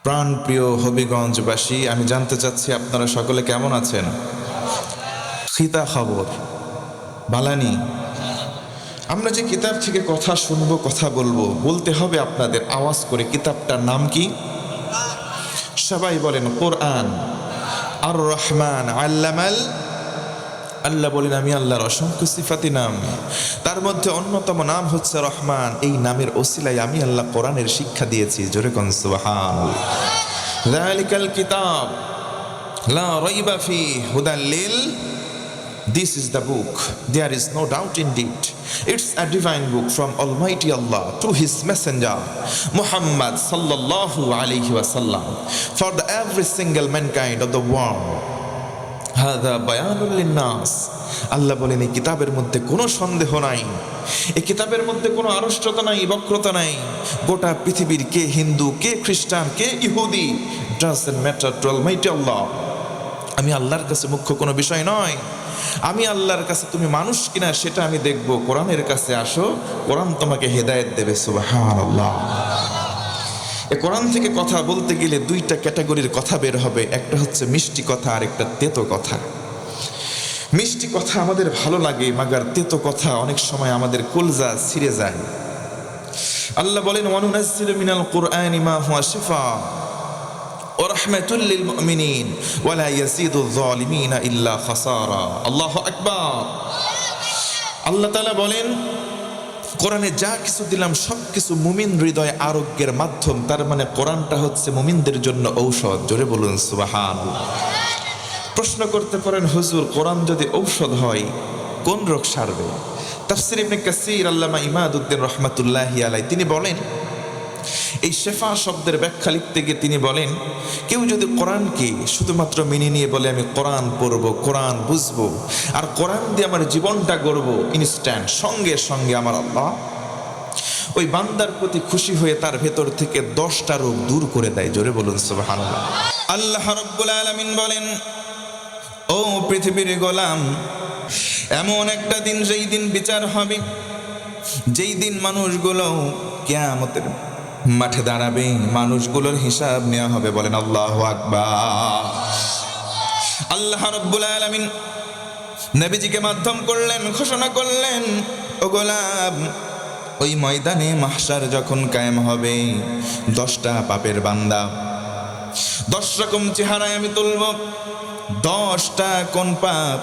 প্রাণপ্রিয় হবিগঞ্জবাসী, আমি জানতে চাচ্ছি আপনারা সকলে কেমন আছেন? খিতা খবর বালানি। আমরা যে কিতাব থেকে কথা শুনবো, কথা বলবো, বলতে হবে আপনাদের আওয়াজ করে। কিতাবটার নাম কি? সবাই বলেন কোরআন। আর রহমান আল্লামাল, আল্লাহ বলেন আমি আল্লাহর অসংখ্য সিফাতি নাম, তার মধ্যে অন্যতম নাম হচ্ছে রহমান। এই নামের ওসিলায় আমি আল্লাহ কোরআনের শিক্ষা দিয়েছি। জোরে কোন সুবহানাল্লাহ। যালিকাল কিতাব লা রাইবা ফিহি হুদাল লিল, this is the book, there is no doubt indeed. It's a divine book from Almighty Allah to His Messenger Muhammad sallallahu alayhi wa sallam, for the every single mankind of the world. হাদা বায়ানুল লিন্নাস। আল্লাহ বলেন এই কিতাবের মধ্যে কোনো সন্দেহ নাই, এই কিতাবের মধ্যে কোনো আড়ষ্টতা নাই, বক্রতা নাই। গোটা পৃথিবীর কে হিন্দু, কে খ্রিস্টান, কে ইহুদি, ডাজন্ট ম্যাটার টু অলমাইটি আল্লাহ। আমি আল্লাহর কাছে মুখ্য কোনো বিষয় নয়। আমি আল্লাহর কাছে তুমি মানুষ কিনা সেটা আমি দেখব। কোরআনের কাছে আসো, কোরআন তোমাকে হেদায়েত দেবে। সুবহানাল্লাহ। এই কোরআন থেকে কথা বলতে গেলে দুইটা ক্যাটাগরির কথা বের হবে, একটা হচ্ছে মিষ্টি কথা আর একটা তেতো কথা। মিষ্টি কথা আমাদের ভালো লাগে, মাগার তেতো কথা অনেক সময় আমাদের কলজা ছিঁড়ে যায়। আল্লাহ বলেন ওয়ানুনাজ্জিলু মিনাল কুরআনি মা হুয়া শিফা ওয়া রাহমাতুল লিল মুমিনিন ওয়া লা ইয়াজিদুয যালিমিনা ইল্লা খাসারা। আল্লাহু আকবার। আল্লাহ তাআলা বলেন কোরআনে যা কিছু দিলাম সব কিছু মুমিন হৃদয় আরোগ্যের মাধ্যম। তার মানে কোরআনটা হচ্ছে মুমিনদের জন্য ঔষধ। জোরে বলুন সুবহানাল্লাহ। প্রশ্ন করতে পারেন হুজুর, কোরআন যদি ঔষধ হয় কোন রোগ সারবে? তাফসীর ইবনে কাসীর আল্লামা ইমাদউদ্দিন রাহমাতুল্লাহি আলাইহি তিনি বলেন, এই শেফা শব্দের ব্যাখ্যা লিখতে গিয়ে তিনি বলেন, কেউ যদি কোরআনকে শুধুমাত্র মেনে নিয়ে বলে আমি কোরআন পড়বো, কোরআন বুঝবো, আর কোরআন দিয়ে আমার জীবনটা গড়বো, ইনস্ট্যান্ট সঙ্গে সঙ্গে আমার আল্লাহ ওই বান্দার প্রতি খুশি হয়ে তার ভেতর থেকে 10টা রোগ দূর করে দেয়। জোরে বলুন সুবহানাল্লাহ। আল্লাহ রাব্বুল আলামিন বলেন, ও পৃথিবীর গোলাম, এমন একটা দিন, যেই দিন বিচার হবে, যেই দিন মানুষগুলো কিয়ামতের মাঠে দাঁড়াবে, মানুষগুলোর হিসাব নেওয়া হবে। বলেন আল্লাহু আকবার। আল্লাহ রাব্বুল আলামিন নবীজিকে মাধ্যম করলেন, ঘোষণা করলেন, ও গোলাম, ওই ময়দানে মাহশার যখন কায়েম হবে, 10টা পাপের বান্দা 10 রকম চেহারায় আমি তুলব। 10টা কোন পাপ?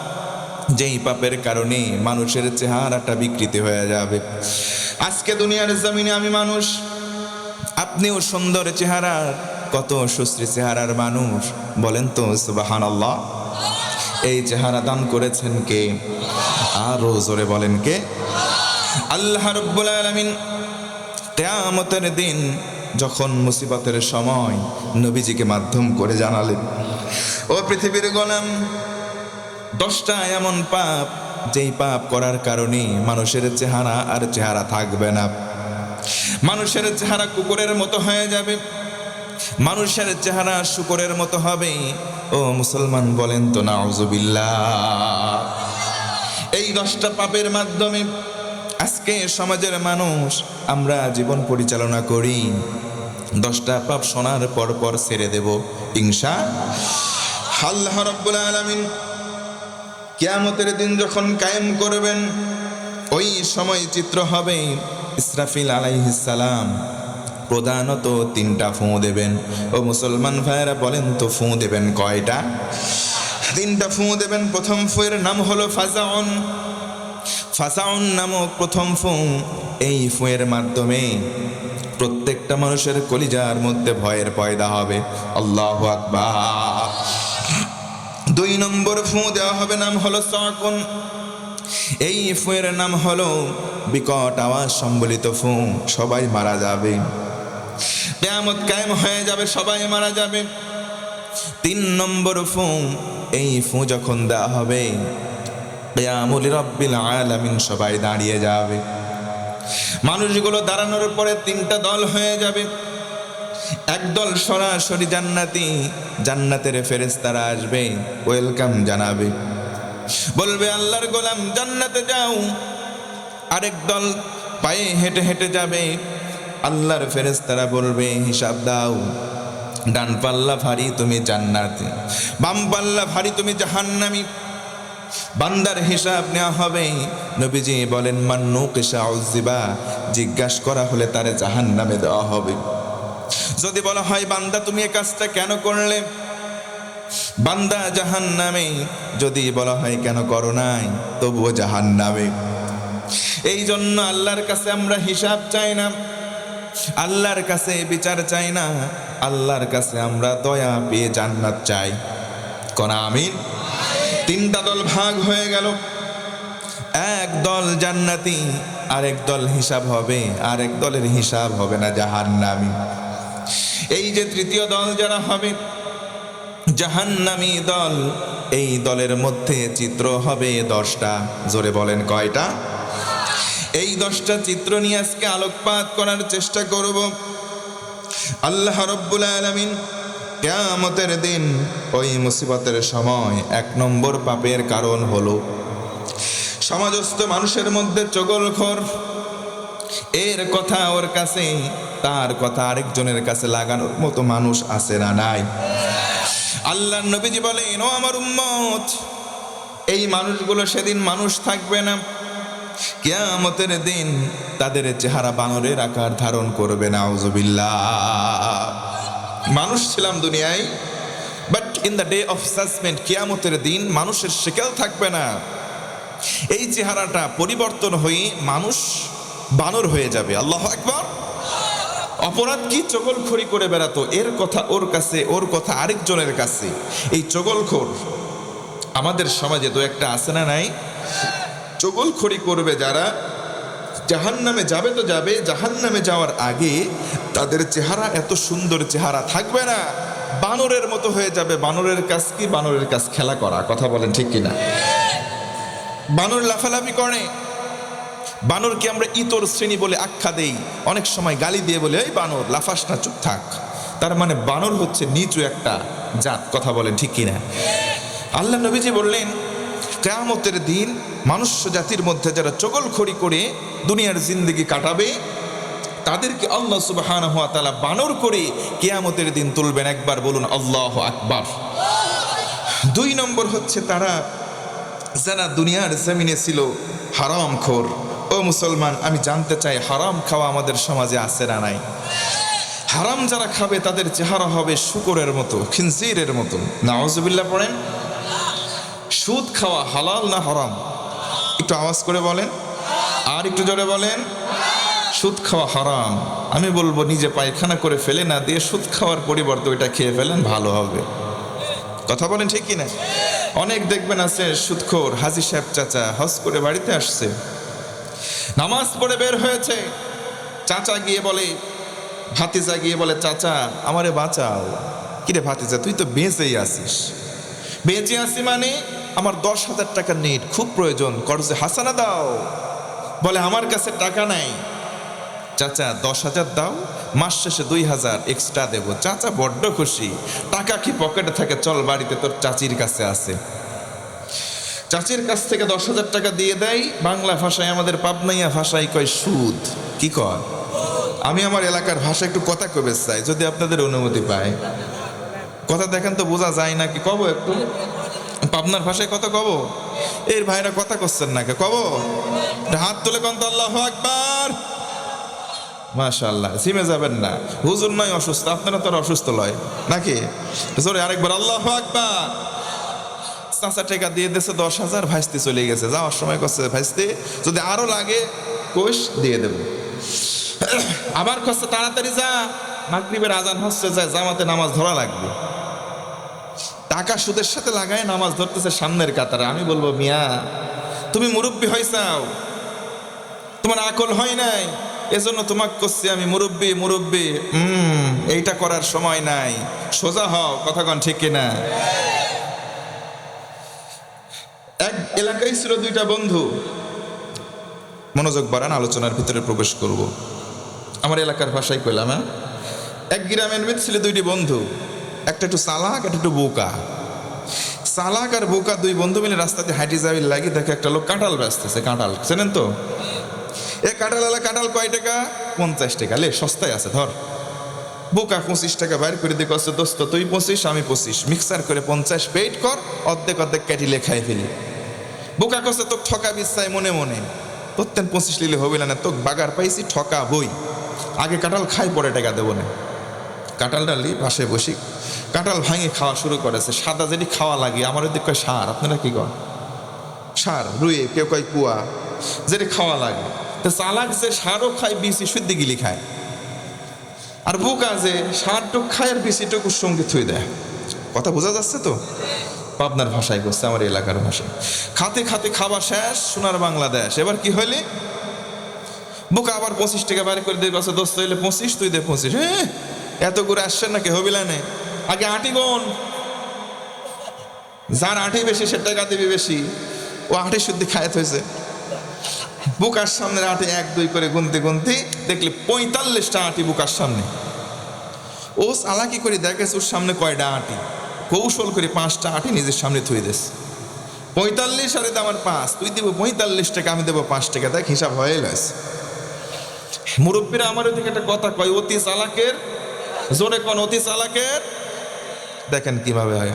যেই পাপের কারণে মানুষের চেহারাটা বিকৃতি হয়ে যাবে। আজকে দুনিয়ার জমিনে আমি মানুষ, আপনিও সুন্দর চেহারার, কত সুশ্রী চেহারার মানুষ, বলেন তো সুবহানাল্লাহ। এই চেহারা দান করেছেন কে? আরো জোরে বলেন কে? আল্লাহ রাব্বুল আলামিন কিয়ামতের দিন যখন মুসিবতের সময় নবীজিকে মাধ্যম করে জানালেন, ও পৃথিবীর গোলাম, 10টা এমন পাপ, যেই পাপ করার কারণে মানুষের চেহারা আর চেহারা থাকবে না। মানুষের চেহারা কুকুরের মতো হয়ে যাবে, মানুষের চেহারা শুকরের মতো হবে। ও মুসলমান বলেন তো নাউজুবিল্লাহ। এই 10টা পাপের মাধ্যমে আজকে সমাজের মানুষ আমরা জীবন পরিচালনা করি। 10টা পাপ শোনার পর পর ছেড়ে দেব ইনশাআল্লাহ। আল্লাহ রাব্বুল আলামিন কিয়ামতের দিন যখন কায়েম করবেন, ওই সময় চিত্র হবে, ইসরাফিল আলাইহিস সালাম প্রধানত 3টা ফুঁ দেবেন। ও মুসলমান ভাইয়েরা বলেন তো ফুঁ দেবেন কয়টা? 3টা ফুঁ দেবেন। প্রথম ফুঁয়ের নাম হলো ফাজাউন। ফাজাউন নামক প্রথম ফুঁ, এই ফুঁয়ের মাধ্যমে প্রত্যেকটা মানুষের কলিজার মধ্যে ভয়ের পয়দা হবে। আল্লাহু আকবার। 2 নম্বর ফুঁ দেওয়া হবে, নাম হলো সাকুন। এই ফুঁয়ের নাম হলো বিকট আওয়াজ সম্বলিত ফুঁ। সবাই মারা যাবে, কিয়ামত কায়েম হয়ে যাবে, সবাই মারা যাবে। 3 নম্বর ফুঁ, এই ফুঁ যখন দেওয়া হবে, কিয়ামুল রাব্বিল আলামিন, সবাই দাঁড়িয়ে যাবে। মানুষগুলো দাঁড়ানোর পরে 3টা দল হয়ে যাবে। একদল সরাসরি জান্নাতি, জান্নাতের ফেরেশতারা আসবে, ওয়েলকাম জানাবে, বলবে আল্লাহর গোলাম জান্নাতে যাও। আরেক দল পায়ে হেঁটে হেঁটে যাবে, আল্লাহর ফেরেশতারা বলবে হিসাব দাও। ডান পাল্লা ভারী তুমি জান্নাতি, বাম পাল্লা ভারী তুমি জাহান্নামী। বান্দার হিসাব নেওয়া হবে। নবীজি বলেন মান নুকিশা উযিবা, জিজ্ঞাসা করা হলে তারে জাহান্নামে দেওয়া হবে। যদি বলা হয় বান্দা তুমি এই কাজটা কেন করলে, বান্দা জাহান্নামে। যদি বলা হয় কেন করো নাই, তবুও জাহান্নামে। এই জন্য আল্লাহর কাছে আমরা হিসাব চাই না, আল্লাহর কাছে বিচার চাই না, আল্লাহর কাছে আমরা দয়া পেয়ে জান্নাত চাই। কোন আমিন। তিনটা দল ভাগ হয়ে গেল, এক দল জান্নাতি, আরেক দল হিসাব হবে, আরেক দলের হিসাব হবে না, জাহান্নামী। এই যে তৃতীয় দল যারা হবে জাহান্নামী দল, এই দলের মধ্যে চিত্র হবে 10টা। জোরে বলেন কয়টা? এই 10টা চিত্র নিয়ে আজকে আলোকপাত করার চেষ্টা করব। আল্লাহ রাব্বুল আলামিন কিয়ামতের দিন ওই মুসিবতের সময় 1 নম্বর পাপের কারণ হলো সমাজস্থ মানুষের মধ্যে চগলখোর। এর কথা ওর কাছে, তার কথা আরেকজনের কাছে লাগানোর মতো মানুষ আছে না নাই? আল্লাহর নবীজি বলেন ও আমার উম্মত, এই মানুষগুলো সেদিন মানুষ থাকবে না। কিয়ামতের দিন তাদের চেহারা বানরের আকার ধারণ করবে, নাউযুবিল্লাহ। মানুষ ছিলাম দুনিয়ায়, but in the day of judgment, কিয়ামতের দিন মানুষের শেকেল থাকবে না। এই চেহারাটা পরিবর্তন হয়ে মানুষ বানর হয়ে যাবে। আল্লাহু আকবার। অপরাধ কি চগলখড়ি করে বেড়াতো, এর কথা ওর কাছে, ওর কথা আরেকজনের কাছে। এই চগলখোর আমাদের সমাজে তো একটা আছে না নাই? চগলখড়ি করবে যারা, জাহান্নামে যাবে তো যাবে, জাহান্নামে যাওয়ার আগে তাদের চেহারা এত সুন্দর চেহারা থাকবে না, বানরের মতো হয়ে যাবে। বানরের কাজ কি? বানরের কাজ খেলা করা। কথা বলেন ঠিক কিনা? বানর লাফালাফি করে। বানরকে আমরা ইতর শ্রেণী বলে আখ্যা দেই, অনেক সময় গালি দিয়ে বলে এই বানর, লাফাস না, চুপ থাক। তার মানে বানর হচ্ছে নিচু একটা জাত। কথা বলেন ঠিক কিনা? আল্লাহ নবীজি বললেন কিয়ামতের দিন মানুষ জাতির মধ্যে যারা চগলখড়ি করে দুনিয়ার জিন্দেগি কাটাবে, তাদেরকে আল্লাহ সুবহানাহু ওয়া তাআলা বানর করে কিয়ামতের দিন তুলবেন। একবার বলুন আল্লাহু আকবার। 2 নম্বর হচ্ছে তারা যারা দুনিয়ার জমিনে ছিল হারামখোর। ও মুসলমান, আমি জানতে চাই হারাম খাওয়া আমাদের সমাজে আছে না নাই? হারাম যারা খাবে তাদের চেহারা হবে শূকরের মতো, খিনজিরের মতো। নাউযুবিল্লাহ পড়েন। সুদ খাওয়া হালাল না হারাম? একটু আওয়াজ করে বলেন, আর একটু জোরে বলেন। সুদ খাওয়া হারাম। আমি বলবো নিজে পায়খানা করে ফেলে না দিয়ে সুদ খাওয়ার পরিবর্তে ওইটা খেয়ে ফেলেন, ভালো হবে। কথা বলেন ঠিক কিনা? অনেক দেখবেন আছে সুদখোর। হাজী সাহেব চাচা হজ করে বাড়িতে আসছে, নামাজ পড়ে বের হয়েছে। চাচা গিয়ে বলে, ভাতিজা গিয়ে বলে চাচা আমারে বাঁচাও। কিরে ভাতিজা, তুই তো বেঁচেই আসিস। বেঁচে আসি মানে আমার 10,000 টাকা নেট, খুব প্রয়োজন, কর্জে হাসানা দাও। বলে আমার কাছে টাকা নাই। চাচা 10,000 দাও, মাস শেষে 2,000 এক্সট্রা দেবো। চাচা বড্ড খুশি। টাকা কি পকেটে থাকে? চল বাড়িতে, তোর চাচির কাছে আছে। চাচির কাছ থেকে 10,000 টাকা দিয়ে দেয়। বাংলা ভাষায়, আমাদের পাবনাইয়া ভাষায় কয় সুদ। কি কয়? আমি আমার এলাকার ভাষা একটু কথা কবে চাই, যদি আপনাদের অনুমতি পায়। কথা দেখেন তো বোঝা যায় নাকি? কব একটু পাবনার ভাষায় কথা কব? এর ভাইরা কথা করছেন নাকি? কব? হাত তুলে কন তো আল্লাহু আকবার। মাশাআল্লাহ। সিমে যাবেন না, হুজুর নয় অসুস্থ, আপনারা তো অসুস্থ লয় নাকি? জোরে আরেকবার আল্লাহু আকবার। চাচা টাকা দিয়ে দিয়েছে 10,000, ভাইস্তে চলে গেছে। যাওয়ার সময় করছে ভাইস্তে যদি আরো লাগে কোষ দিয়ে দেব। আবার করছে তাড়াতাড়ি যা, মাগরিবের আজান হচ্ছে, যায় জামাতে নামাজ ধরা লাগবে। টাকা সুদের সাথে লাগায় নামাজ ধরতেছে সামনের কাতারে। আমি বলবো মিয়া তুমি মুরব্বী হইছাও, তোমার আকল হয় নাই, এজন্য তোমাকে করছি আমি মুরব্বী। মুরব্বী এইটা করার সময় নাই, সোজা হও। কথা কন ঠিক কিনা? এক এলাকায় ছিল 2টা বন্ধু। মনোযোগ বাড়ান, আলোচনার ভিতরে প্রবেশ করব। আমার এলাকার ভাষায় কইলাম। এক গ্রামের মধ্যে ছিল 2টি বন্ধু, একটা একটু চালাক, একটা একটু বোকা। চালাক আর বোকা 2 বন্ধু মিলে রাস্তাতে হাঁটি যাবি লাগি, দেখে একটা লোক কাঁঠাল বেচতেছে। কাঁঠাল চেনেন তো? এ কাঁঠাল কাঁঠাল কয় টাকা? 50 টাকা। লে সস্তায় আছে, ধর। বোকা 25 টাকা বাইর করে দিয়ে কষ্ট, দোস্ত তুই 25 আমি 25 মিক্সার করে 50 পেইড কর, অর্ধেক অর্ধেক কেটিলে খাই ফেলি। বোকা কষ্ট তোকে ঠকাবি চাই মনে মনে, প্রত্যেক 25 লিলে হবে না, তোকে বাগার পাইছি ঠকা বই, আগে কাঁঠাল খাই পরে টাকা দেবো না। কাঁঠাল ডালি পাশে বসি, কাঁঠাল ভাঙে খাওয়া শুরু করেছে। সাদা যেটি খাওয়া লাগে, আমার ওদিক কয় সার, আপনারা কি কর? সার রুয়ে, কেউ কয় কুয়া, যেটি খাওয়া লাগে। তো চালাক যে সারও খায়, বিসি শুদ্ধি গিলি খায়, আর বোকা যে সারটুক খায় আর বিসিটুকু সঙ্গে থুই দেয়। কথা বোঝা যাচ্ছে তো? পাবনার ভাষায় করছে, আমার এলাকার ভাষায়। খাতে খাতে খাবার শেষ, সোনার বাংলাদেশ। এবার কি হইলে বোকা আবার 25 টাকা বাইরে করে দিয়ে গেছে, দোস্ত হইলে 25 তুই দে 25। হ্যাঁ, এত করে আসছেন নাকি হবিলানে? আগে আটি গুণ, যার আটি বেশি সে টাকা দিবি বেশি। ও আটি শুদ্ধি খায় হয়েছে। বুকার সামনে আটি 1 2 করে গুনতে গুনতে দেখলে 45টা আটি বুকার সামনে। ও চালাকি করে দেখেছে ওর সামনে কয়টা আটি, কৌশল করে 5টা আটি নিজের সামনে থুই দেস। 45 আর আমার 5, তুই দিব 45 টাকা, আমি দেবো 5 টাকা। দেখ হিসাব হয়ে গেছে। মুরব্বীরা আমার ওদিকে একটা কথা কয়, অতি চালাকের, জোরে কোন অতি চালাকের। দেখেন কিভাবে হয়।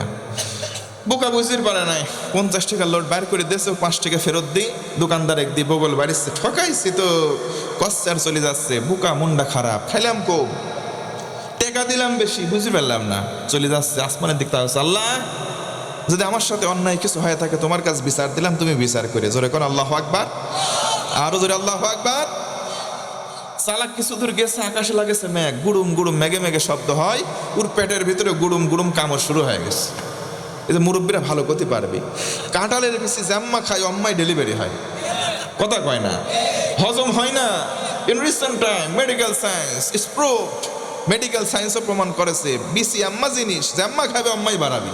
বোকা বুঝতে পারে নাই, 50 টাকার লোট বাইর করে দেশে 5 টাকা ফেরত দিই, দোকানদার একদিন বগল বাড়িছে, ঠকাইছি তো, কষ্টার চলে যাচ্ছে। বোকা মুন্ডা খারাপ, খাইলাম কম, টাকা দিলাম বেশি, বুঝতে পারলাম না, চলে যাচ্ছে। আসমানের দিক তাহলে আল্লাহ যদি আমার সাথে অন্যায় কিছু হয়ে থাকে, তোমার কাছে বিচার দিলাম, তুমি বিচার করে। জোরে কোন আল্লাহু আকবার, আরো জোরে আল্লাহু আকবার। চালাক কিছু দূর গেছে, আকাশে লাগেছে মেঘ, গুড়ুম গুড়ুম মেঘে মেঘে শব্দ হয়, ওর পেটের ভিতরে গুড়ুম গুড়ুম কামড় শুরু হয়ে গেছে। এই যে মুরব্বীরা ভালো করতে পারবে, কাঁঠালের বেশি জাম্মা খায়, অম্মাই ডেলিভারি হয়। কথা কয় না, হজম হয় না। In recent time medical science is proved, medical সায়েন্সও প্রমাণ করেছে, বিসি আম্মা জিনিস, জাম্মা খাবে অম্মাই বাড়াবি।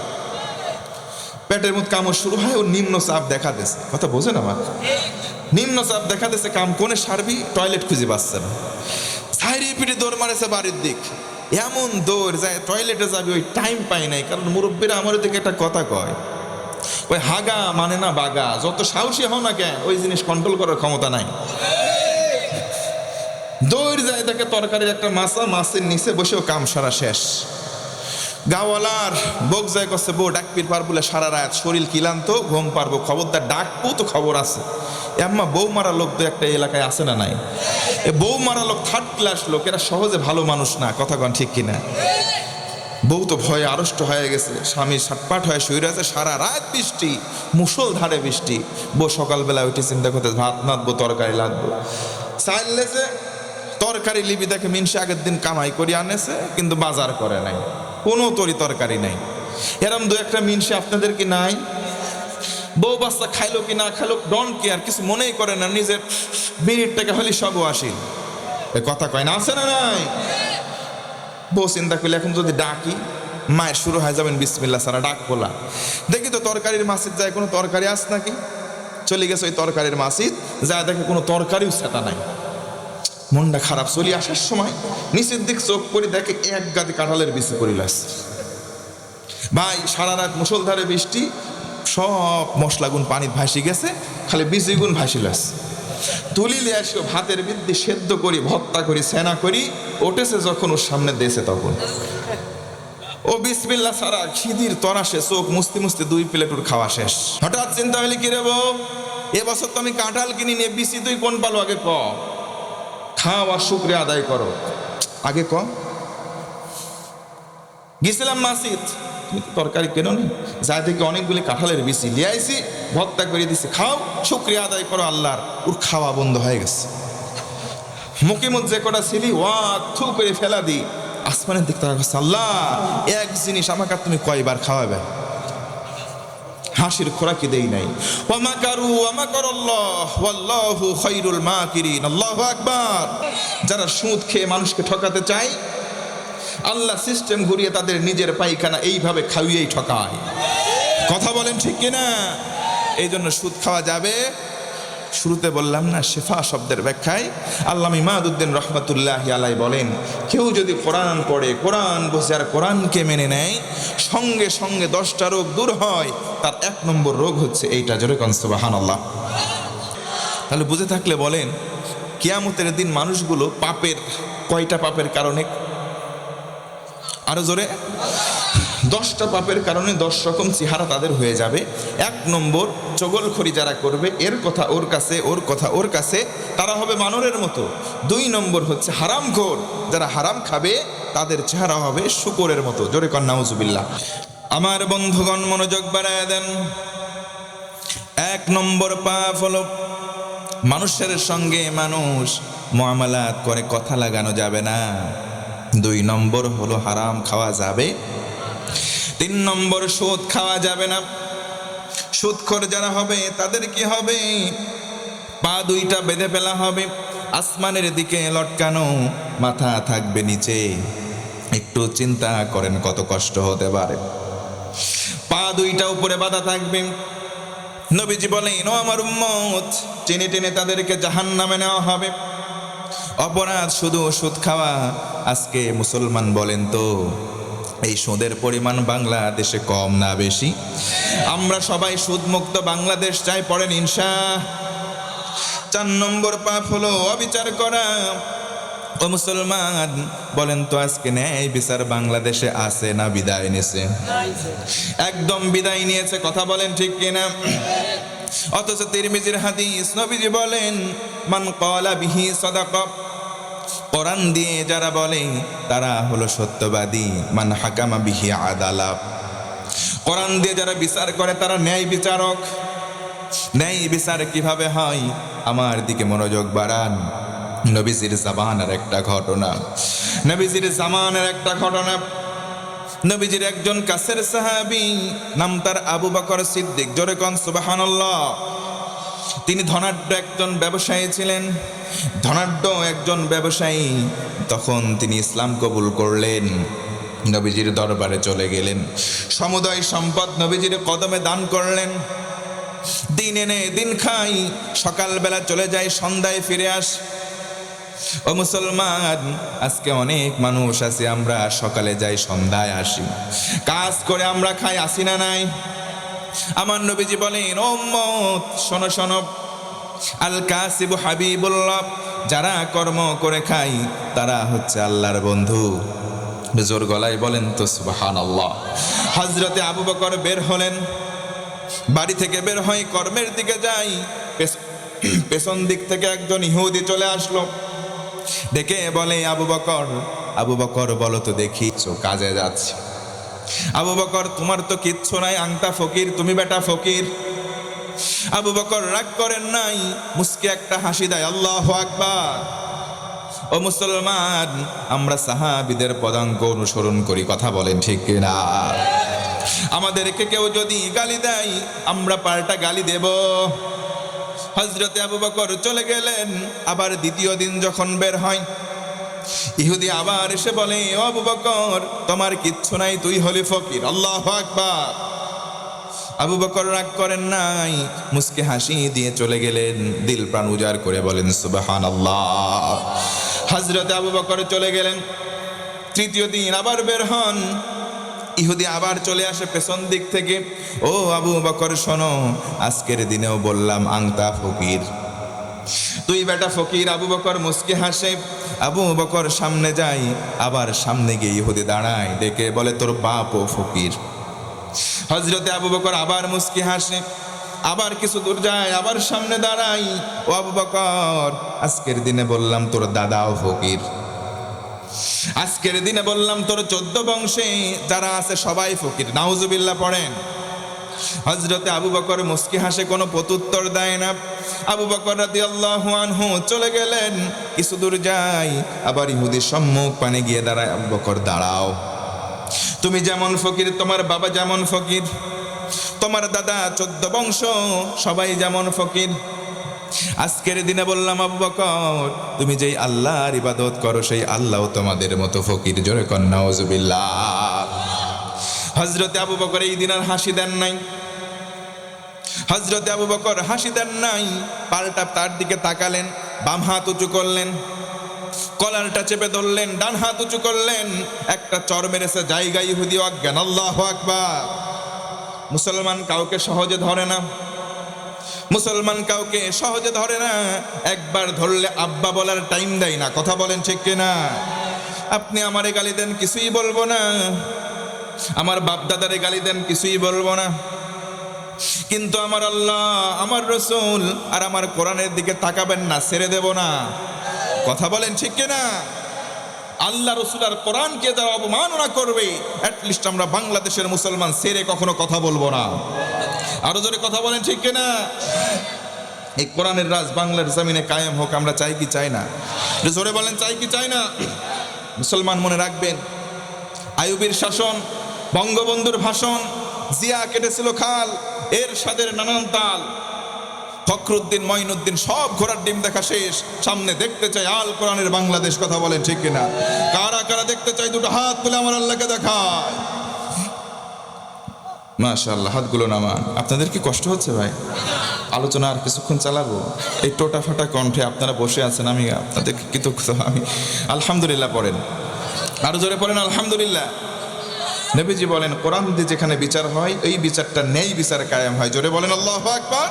পেটের মধ্যে কামড় শুরু হয়, ও নিম্ন চাপ দেখা দিয়েছে। কথা বোঝেন আমার? নিম্ন চাপ দেখা দিয়েছে, কাম কোনে সারবি, টয়লেট খুঁজে পাচ্ছে না, সাইরি পিঠে দৌড় মারেছে বাড়ির দিক। এমন দৌড় যায়, টয়লেটে যাবি ওই টাইম পাই নাই। কারণ মুরব্বীরা আমার দিকে একটা কথা কয়, ওই হাগা মানে না বাগা, যত সাহসী হও না কেন, ওই জিনিস কন্ট্রোল করার ক্ষমতা নাই। দৌড় যায়, দেখে তরকারির একটা মাছা, মাছের নিচে বসেও কাম সারা শেষ। গাওয়ালার বোক যায় করছে, বউ ডাকপির পার বলে সারা রাত শরীর কিলান্ত, ঘুম পারবো, খবরদার ডাকবো তো খবর আছে। এম্মা বউ মারা লোক তো একটা এলাকায় আছে না নাই? এ বউ মারা লোক 3rd ক্লাস লোক, এরা সহজে ভালো মানুষ না। কথা কন ঠিক কিনা? বউ তো ভয়ে আড়ষ্ট হয়ে গেছে, স্বামী সাটপাট হয়ে শুয়ে আছে, সারা রাত বৃষ্টি, মুষলধারে বৃষ্টি। বউ সকালবেলা উঠে চিন্তা করতে, ভাত নাদবো, তরকারি লাগবো। চাইলেছে তরকারি লিবি, দেখে মিনসে আগের দিন কামাই করে আনেছে, কিন্তু বাজার করে নাই, কোনো তরকারি নাই। এরম 2-1টা মিনসে আপনাদের কি নাই? বউ বাচ্চা খাইলো কি না খাইলো ডন কেয়ার, কিছু মনেই করে না, নিজের বিড়ির টাকা হলে সবও আসিল। কথা কয় না, আছে না নাই? বউ চিন্তা করলে এখন যদি ডাকি, মায়ের শুরু হয়ে যাবেন বিসমিল্লাহ সারা ডাক বলা। দেখি তো তরকারির মাসিদ যায়, কোনো তরকারি আস নাকি? চলে গেছে ওই তরকারির মাসিদ, যা দেখে কোনো তরকারিও সেটা নাই। মনটা খারাপ। চলে আসার সময় নিচের দিক চোখ করে দেখে 1 গাদি কাঁঠালের বিচি পড়িলাস। ভাই সারা রাত মুষলধারে বৃষ্টি, সব মশলাগুন পানি ভাসি গেছে, খালি বিচিগুন ভাসিলাস। তুলিলে আসো ভাতের বৃদ্ধি সেদ্ধ করি, ভর্তা করি, সেনা করি, ওঠেছে যখন ওর সামনে দিয়েছে তখন ও বিসমিল্লাহ সারা খিদির তরাসে চোখ মুছতে মুছতে 2 প্লেট ওর খাওয়া শেষ। হঠাৎ চিন্তা হলে কি রে বউ, এবছর তো আমি কাঁঠাল কিনি নে, বিচি তুই কোন পালো আগে ক, খাওয়া শুকরিয়া আদায় করো আগে ক। গেছিলাম মাসিদ, তুমি তো তরকারি কেন নি, যা থেকে অনেকগুলি কাঁঠালের বিচি লিয়ে আইছি, ভর্তা করে দিছি, খাও, শুকরিয়া আদায় করো আল্লাহর। ওর খাওয়া বন্ধ হয়ে গেছে। মুখে মুখ যে কটা ছিলি থু করে ফেলা দি, আসমানের দিক তাকা করছে, আল্লাহ এক জিনিস আমাকে তুমি কয়বার খাওয়াবে? হাসির খোরাকি দেই নাই। ওয়া মাকারু ওয়া মাকারাল্লাহ ওয়াল্লাহু খায়রুল মাকিরিন। আল্লাহু আকবার। যারা সুদ খেয়ে মানুষকে ঠকাতে চায়, আল্লাহ সিস্টেম ঘুরিয়ে তাদের নিজের পায়খানা এইভাবে খাইয়েই ঠকায়। কথা বলেন ঠিক কিনা? এই জন্য সুদ খাওয়া যাবে। শুরুতে বললাম না, শেফা শব্দের ব্যাখ্যায় আল্লামা ইমাদউদ্দিন রহমাতুল্লাহি আলাইহি বলেন, কেউ যদি কোরআন পড়ে, কোরআন বুঝে আর কোরআনকে মেনে নেয়, সঙ্গে সঙ্গে 10টা রোগ দূর হয়। তার 1 নম্বর রোগ হচ্ছে এইটা। জোরে কোন সুবহানাল্লাহ। তাহলে বুঝে থাকলে বলেন, কিয়ামতের দিন মানুষগুলো পাপের, কয়টা পাপের কারণে আরো জোরে। 10টা পাপের কারণে 10 রকম চেহারা তাদের হয়ে যাবে। 1 নম্বর, চগলখড়ি যারা করবে, এর কথা ওর কাছে, ওর কথা ওর কাছে, তারা হবে বানরের মতো। 2 নম্বর হচ্ছে হারামখোর, যারা হারাম খাবে তাদের চেহারা হবে শূকরের মতো। জোরে কর নাউজুবিল্লাহ। আমার বন্ধুগণ মনোযোগ বাড়ায় দেন। 1 নম্বর পাপ হলো মানুষের সঙ্গে মানুষ মুআমালাত করে কথা লাগানো যাবে না। 2 নম্বর হলো হারাম খাওয়া যাবে। 3 নম্বর সুদ খাওয়া যাবে না। সুদখোর যারা হবে তাদের কি হবে? পা 2টা বেঁধে ফেলা হবে, আসমানের দিকে লটকানো, মাথা থাকবে নিচে। একটু চিন্তা করেন কত কষ্ট হতে পারে। পা 2টা উপরে বাঁধা থাকবে। নবীজি বলেন, ও আমার উম্মত, টেনে টেনে তাদেরকে জাহান্নামে নেওয়া হবে। অপরাধ শুধু সুদ খাওয়া। আজকে মুসলমান বলেন তো এই সুদের পরিমাণ বাংলাদেশে কম না বেশি? আমরা সবাই সুদমুক্ত বাংলাদেশ চাই, পড়েন ইনশাআল্লাহ। 4 নম্বর পাপ হলো অবিচার করা। ও মুসলমান বলেন তো আজকে ন্যায় বিচার বাংলাদেশে আছে না বিদায় নিয়েছে? একদম বিদায় নিয়েছে, কথা বলেন ঠিক কিনা? অথচ তিরমিজির হাদিস, নবীজি বলেন, মান ক্বালা বিহি সাদাকা, কোরআন দিয়ে যারা বলে তারা হলো সত্যবাদী। মান হাকামা বিহি আদালা, কোরআন দিয়ে যারা বিচার করে তারা ন্যায় বিচারক। ন্যায় বিচার কিভাবে হয়? আমার দিকে মনোযোগ বাড়ান। নবীজির জামানের একটা ঘটনা, নবীজির জামানের একটা ঘটনা। নবীজির একজন কাছের সাহাবী, নাম তার আবু বকর সিদ্দিক। জোরে কোন সুবহানাল্লাহ। তিনি ধনাঢ্য একজন ব্যবসায়ী ছিলেন। ধনাঢ্য একজন ব্যবসায়ী। তখন তিনি ইসলাম কবুল করলেন, নবীজির দরবারে চলে গেলেন। সমুদয় সম্পদ নবীজির কদমে দান করলেন। দিন এনে দিন খাই, সকালবেলা চলে যায়, সন্ধ্যায় ফিরে আস। ও মুসলমান, আজকে অনেক মানুষ আছে, আমরা সকালে যাই সন্ধ্যায় আসি, কাজ করে আমরা খাই, আসি না নাই? আমার নবীজি বলেন, ও উম্মত শোনো শোনো, আল কাসিবু হাবিবুল্লাহ, যারা কর্ম করে খাই তারা হচ্ছে আল্লাহর বন্ধু। জোর গলায় বলেন তো সুবহানাল্লাহ। হযরতে আবু বকর বের হলেন, বাড়ি থেকে বের হয়ে কর্মের দিকে যাই। পেছন দিক থেকে একজন ইহুদি চলে আসলো, ডেকে বলে, আবু বকর, আবু বকর বলো তো দেখি, কাজে যাচ্ছে। আবু বকর, তোমার তো কিচ্ছু নাই, আংটা ফকির, তুমি বেটা ফকির। আবু বকর রাগ করেন নাই, মুস্কি একটা হাসি দেয়, আল্লাহু আকবার। ও মুসলমান, আমরা সাহাবীদের পদাঙ্ক অনুসরণ করি, কথা বলেন ঠিক কিনা? আমাদেরকে কেউ যদি গালি দেয় আমরা পাল্টা গালি দেব। হযরতে আবু বকর চলে গেলেন। আবার দ্বিতীয় দিন যখন বের হয়, ইহুদি আবার এসে বলে, ও আবু বকর, তোমার কিচ্ছু নাই, তুই হলি ফকির, আল্লাহু আকবার। আবু বকর রাগ করেন নাই, মুস্কি হাসি দিয়ে চলে গেলেন, দিল প্রাণ উজাড় করে বলেন সুবহানাল্লাহ। হযরতে আবু বকর চলে গেলেন। তৃতীয় দিন আবার বের হন, ইহুদি আবার চলে আসে পেছন দিক থেকে, ও আবু বকর শোনো, আজকের দিনেও বললাম আংটা ফকির, তুই বেটা ফকির। আবু বকর মুস্কি হাসে। আবু বকর সামনে যায়, আবার সামনে গিয়ে ইহুদি দাঁড়ায়, ডেকে বলে, তোর বাপও ফকির। হযরতে আবু বকর আবার মুস্কি হাসে, আবার কিছু দূর যায়, আবার সামনে দাঁড়াই, ও আবু বকর, আজকের দিনে বললাম তোর দাদাও ফকির। আজকের দিনে বললাম তোর 14 বংশে যারা আছে সবাই ফকির। নাউজুবিল্লাহ পড়েন। হযরতে আবু বকর মুস্কি হাসে, কোনো প্রত্যুত্তর দেয় না। আবু বকর রাদিয়াল্লাহু আনহু চলে গেলেন। কিছু দূর যায়, আবার ইহুদির সম্মুখ পানে গিয়ে দাঁড়ায়, আবু বকর দাঁড়াও, তুমি যেমন ফকির, তোমার বাবা যেমন ফকির, তোমার দাদা 14 বংশ সবাই যেমন ফকির। আজকের দিনে বললাম আবু বকর, তুমি যেই আল্লাহর ইবাদত করো সেই আল্লাহ তোমাদের মতো ফকির। জোরে কর নাউজুবিল্লাহ। হযরতে আবু বকর এই দিন আর হাসি দেন নাই। হযরতে আবু বকর হাসি দেন নাই, পাল্টা তার দিকে তাকালেন, বাম হাত উঁচু করলেন, কলারটা চেপে ধরলেন, ডান হাত উঁচু করলেন, একটা চর মেরেছে জায়গায়, ইহুদি অজ্ঞান। আল্লাহু আকবার। মুসলমান কাউকে সহজে ধরে না, মুসলমান কাউকে সহজে ধরে না। একবার ধরলে আব্বা বলার টাইম দেয় না, কথা বলেন ঠিক কিনা? আপনি আমারে গালি দেন, কিছুই বলবো না, আমার বাপ দাদারে গালি দেন, কিছুই বলবো না, কিন্তু আমার আল্লাহ, আমার রসুল আর আমার কোরআনের দিকে তাকাবেন না, ছেড়ে দেব না। কথা বলেন ঠিক কিনা? আল্লাহ রসুল আর কোরআনকে যারা অবমাননা করবে, অ্যাটলিস্ট আমরা বাংলাদেশের মুসলমান ছেড়ে কখনো কথা বলবো না। আরো জোরে কথা বলেন ঠিক কিনা? এই কোরআনের রাজ বাংলার জমিনে কায়েম হোক, আমরা চাই কি চাই না? জোরে বলেন, চাই কি চাই না? মুসলমান মনে রাখবেন, আইয়ুবের শাসন, বঙ্গবন্ধুর ভাষণ, জিয়া কেটেছিল খাল, এরশাদের নানান তাল, ফখরুদ্দিন, মঈনুদ্দিন সব ঘোড়ার ডিম দেখা শেষ, সামনে দেখতে চাই আল কোরআনের বাংলাদেশ। কথা বলেন ঠিক কিনা? কারা কারা দেখতে চাই দুটো হাত তুলে আমার আল্লাহকে দেখায়। মাশাআল্লাহ, হাতগুলো নামান। আপনাদের কি কষ্ট হচ্ছে ভাই? আলোচনা আর কিছুক্ষণ চালাবো? এই টোটা ফাটা কণ্ঠে আপনারা বসে আছেন, আমি আপনাদেরকে কৃতজ্ঞ। আমি আলহামদুলিল্লাহ পড়েন, আরো জোরে পড়েন আলহামদুলিল্লাহ। নবীজি বলেন, কোরআন দিয়ে যেখানে বিচার হয়, এই বিচারটা ন্যায় বিচার কায়েম হয়। জোরে বলেন আল্লাহু আকবার।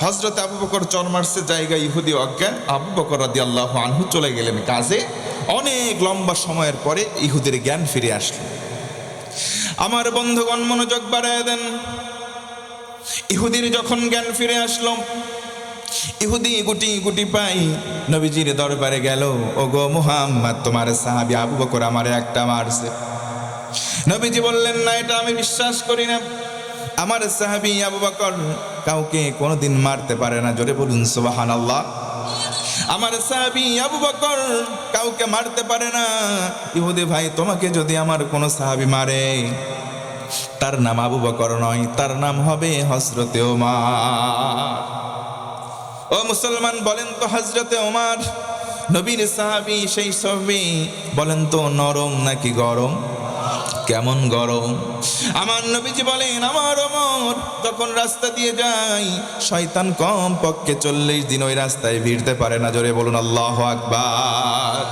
হযরত আবু বকর চর মারছে জায়গায়, ইহুদি অজ্ঞান। আবু বকর রাদিয়াল্লাহু আনহু চলে গেলেন কাজে। অনেক লম্বা সময়ের পরে ইহুদির জ্ঞান ফিরে আসলো। আমার বন্ধুগণ মনোযোগ বাড়ায় দেন। ইহুদির যখন জ্ঞান ফিরে আসলো, ইহুদি গুটি গুটি পাই নবীজির দরবারে গেল। ও গো মুহাম্মদ, তোমার সাহাবী আবু বকর আমারে একটা মারছে। নবীজি বললেন, না, এটা আমি বিশ্বাস করি না। আমার সাহাবী আবু বকর কাউকে কোনোদিন মারতে পারে না। জোরে বলুন সুবহানাল্লাহ। আমার সাহাবী আবু বকর কাউকে মারতে পারে না। ইহুদি ভাই, তোমাকে যদি আমার কোনো সাহাবী মারে, তার নাম আবু বকর নয়, তার নাম হবে হযরতে ওমর। ও মুসলমান, বলেন তো হযরতে ওমর নবীর সাহাবী, সেই সাহাবী বলেন তো নরম নাকি গরম? কেমন গরম? আমার নবীজি বলেন, আমার ওমর যখন রাস্তা দিয়ে যায়, শয়তান কম পক্ষে 40 দিন ওই রাস্তায় ভিড়তে পারে না। জোরে বলুন আল্লাহু আকবার।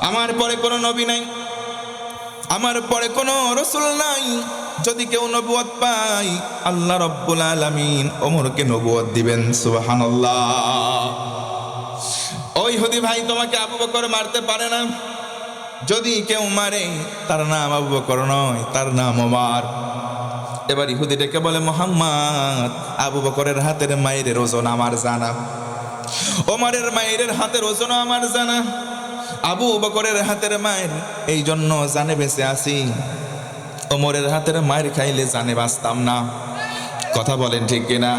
আমার পরে কোনো নবী নাই, আমার পরে কোনো রাসূল নাই। যদি কেউ নবুয়ত পায়, আল্লাহ রাব্বুল আলামিন ওমরকে নবুয়ত দিবেন। সুবহানাল্লাহ। ওই ইহুদি ভাই, তোমাকে আবু বকর মারতে পারে না। যদি কেউ মারে, তার নাম আবু বকর নয়, তার নাম ওমর। এবার ইহুদি ডেকে বলে, মুহাম্মদ, আবু বকরের হাতের মায়ের ওজন আমার জানা, ওমরের মায়ের হাতের ওজন আমার জানা। আবু বকরের হাতের মায়ের এই জন্য জানে বেঁচে আছি, ওমরের হাতের মায়ের খাইলে জানে বাঁচতাম না। কথা বলেন ঠিক কিনা?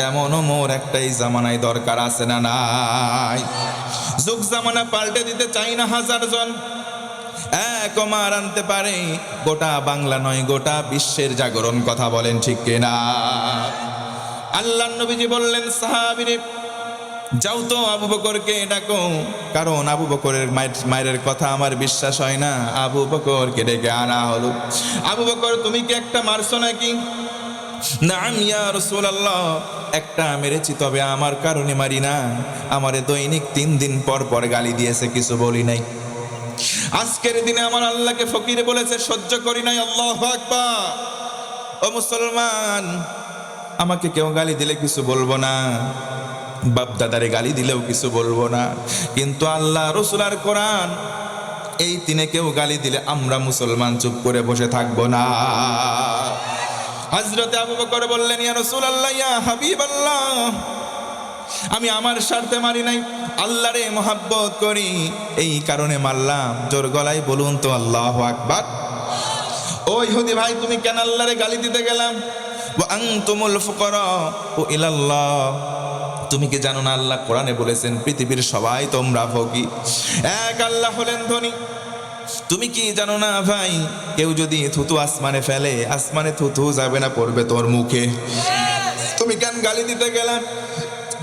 এমন ওমর একটাই জামানায় দরকার আছে না নাই? যুগ জামানা পাল্টে দিতে চাই না হাজার জন, এক ওমর আনতে পারে গোটা বাংলা নয়, গোটা বিশ্বের জাগরণ। কথা বলেন ঠিক কিনা? আল্লাহর নবীজি বললেন, সাহাবীরে যাও তো আবু বকরকে ডাকো, কারণ আবু বকরের মায়ের কথা আমার বিশ্বাস হয় না। আবু বকরকে ডেকে আনা হলো। আবু বকর, তুমি কি একটা মারছো নাকি? নাম ইয়া রাসূলুল্লাহ, একটা মেরেছি, তবে আমার কারণে মারি না। আমারে দৈনিক 3 দিন পর পর গালি দিয়েছে, কিছু বলি নাই। আজকের দিনে আমার আল্লাহকে ফকির বলেছে, সহ্য করি নাই। আল্লাহু আকবার। ও মুসলমান, আমাকে কেউ গালি দিলে কিছু বলবো না, বাপ দাদারে গালি দিলেও কিছু বলবো না, কিন্তু আল্লাহ, রাসূল আর কোরআন, এই তিনে কেউ গালি দিলে আমরা মুসলমান চুপ করে বসে থাকবো না। হযরত আবু বকর বললেন, ইয়া রাসূলুল্লাহ, ইয়া হাবিবাল্লাহ, আমি আমার স্বার্থে মারি নাই, আল্লাহরে মহব্বত করি, এই কারণে মারলাম। জোর গলায় বলুন তো আল্লাহু আকবার। ও ইহুদি ভাই, তুমি কেন আল্লাহরে গালি দিতে গেলাম? ওয়া আনতুমুল ফুকারা ইলাল্লাহ, তুমি কি জানো না আল্লাহ কোরআনে বলেছেন পৃথিবীর সবাই তোমরা ফকির, এক আল্লাহ হলেন ধনী। তুমি কি জানো না ভাই, কেউ যদি থুতু আসমানে ফেলে, আসমানে থুতু যাবে না, পড়বে তোর মুখে। তুমি কেন গালি দিতে গেলা?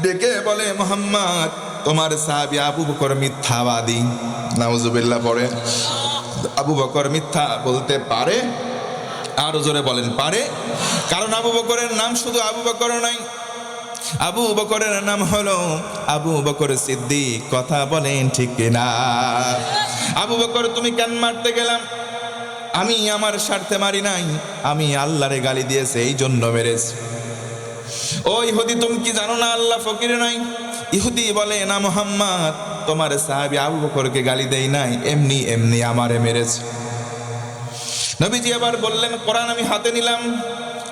ডেকে বলে, মুহাম্মদ, তোমার সাহাবী আবু বকর মিথ্যাবাদী। নাউজুবিল্লাহ পড়ে। আবু বকর মিথ্যা বলতে পারে? আরো জোরে বলেন, পারে। কারণ আবু বকরের নাম শুধু আবু বকর নয়, আবু বকরের নাম হলো আবু বকর সিদ্দিক। কথা বলেন ঠিক কিনা? আবু বকর, তুমি কেন মারতে গেলাম? আমি আমার স্বার্থে মারি নাই, আমি আল্লাহরে গালি দিয়েছে, এই জন্য মেরেছি। ও ইহুদি, তুমি কি জানো না আল্লাহ ফকির নয়, ইহুদি বলে, না মুহাম্মদ, তোমার সাহাবী আবু বকরকে গালি দেই নাই, এমনি এমনি আমারে মেরেছে। নবীজি আবার বললেন, কোরআন আমি হাতে নিলাম,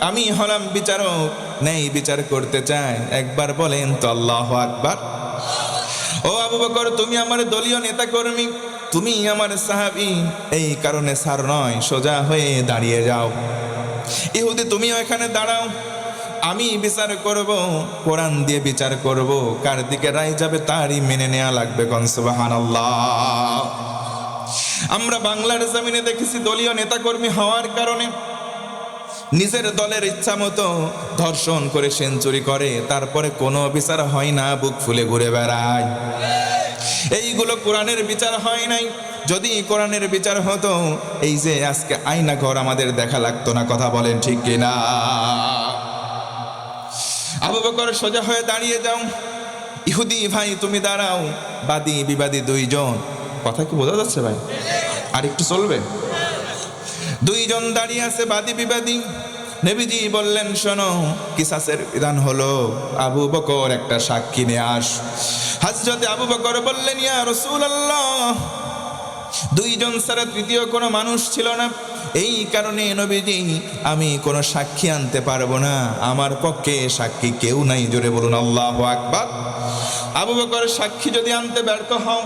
আমি হলাম বিচারক, নেই বিচার করতে চাই, একবার বলেন তো আল্লাহু আকবার। ও আবু বকর, তুমি আমার দলীয় নেতা কর্মী, তুমি আমার সাহাবী, এই কারণে সার নয়, সোজা হয়ে দাঁড়িয়ে যাও। ইহুদি, তুমিও এখানে দাঁড়াও, আমি বিচার করব, কোরআন দিয়ে বিচার করব, কার দিকে রায় যাবে তারই মেনে নেওয়া লাগবে। কোন সুবহানাল্লাহ। আমরা বাংলার জমিনে দেখেছি দলীয় নেতাকর্মী হওয়ার কারণে নিজের দলের ইচ্ছা মতো ধর্ষণ করে সেঞ্চুরি করে, তারপরে কোনো বিচার হয় না, বুক ফুলে ঘুরে বেড়ায়। এইগুলো কোরআনের বিচার হয় নাই। যদি কোরআনের বিচার হতো, এই যে আজকে আয়না ঘর আমাদের দেখা লাগতো না। কথা বলেন ঠিক কিনা? আবু বকর, সোজা হয়ে দাঁড়িয়ে যাও। ইহুদি ভাই, তুমি দাঁড়াও। বাদী বিবাদী দুইজন, কথা কি বোঝা যাচ্ছে ভাই? আর একটু চলবে? দুইজন দাঁড়িয়ে আছে, বাদী বিবাদী। নবীজি বললেন, শোনো, কিসাসের বিধান হলো আবু বকর একটা সাক্ষী নিয়ে আস। হযরতে আবু বকর বললেন, ইয়া রাসূলুল্লাহ, দুইজন ছাড়া তৃতীয় কোনো মানুষ ছিল না, এই কারণে নবীজি আমি কোনো সাক্ষী আনতে পারবো না, আমার পক্ষে সাক্ষী কেউ নাই। জোরে বলুন আল্লাহু আকবার। আবু বকর, সাক্ষী যদি আনতে ব্যর্থ হও,